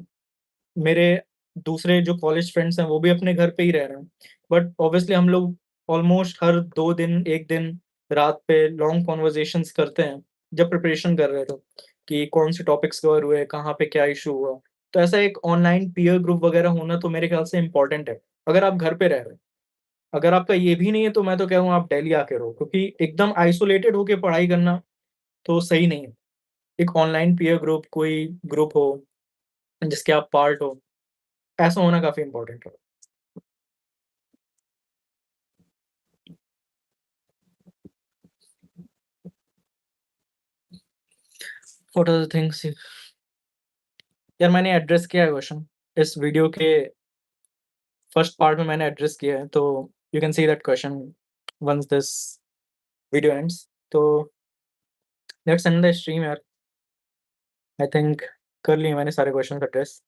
मेरे दूसरे जो कॉलेज फ्रेंड्स हैं वो भी अपने घर पे ही रह रहे हैं। बट ऑब्वियसली हम लोग ऑलमोस्ट हर 2 दिन, 1 दिन रात पे लॉन्ग कन्वर्सेशंस करते हैं, जब प्रिपरेशन कर रहे थे, कि कौन से टॉपिक्स कवर हुए, कहाँ पे क्या इश्यू हुआ। तो ऐसा एक ऑनलाइन पीयर ग्रुप वगैरह होना तो मेरे ख्याल से इम्पोर्टेंट है, अगर आप घर पे रह रहे हैं। अगर आपका ये भी नहीं है तो मैं तो कहूँगा आप दिल्ली आके रहो, क्योंकि एकदम आइसोलेटेड होके पढ़ाई करना तो सही नहीं है। एक ऑनलाइन पीयर ग्रुप, कोई ग्रुप हो जिसके आप पार्ट हो, ऐसा होना काफ़ी इम्पोर्टेंट है। व्हाट आर द थिंग्स, यार मैंने एड्रेस किया है क्वेश्चन। इस वीडियो के फर्स्ट पार्ट में मैंने एड्रेस किया है, तो you can see that question once this video ends. तो लेट्स एंड द स्ट्रीम यार। आई थिंक कर लिए मैंने सारे क्वेश्चन एड्रेस।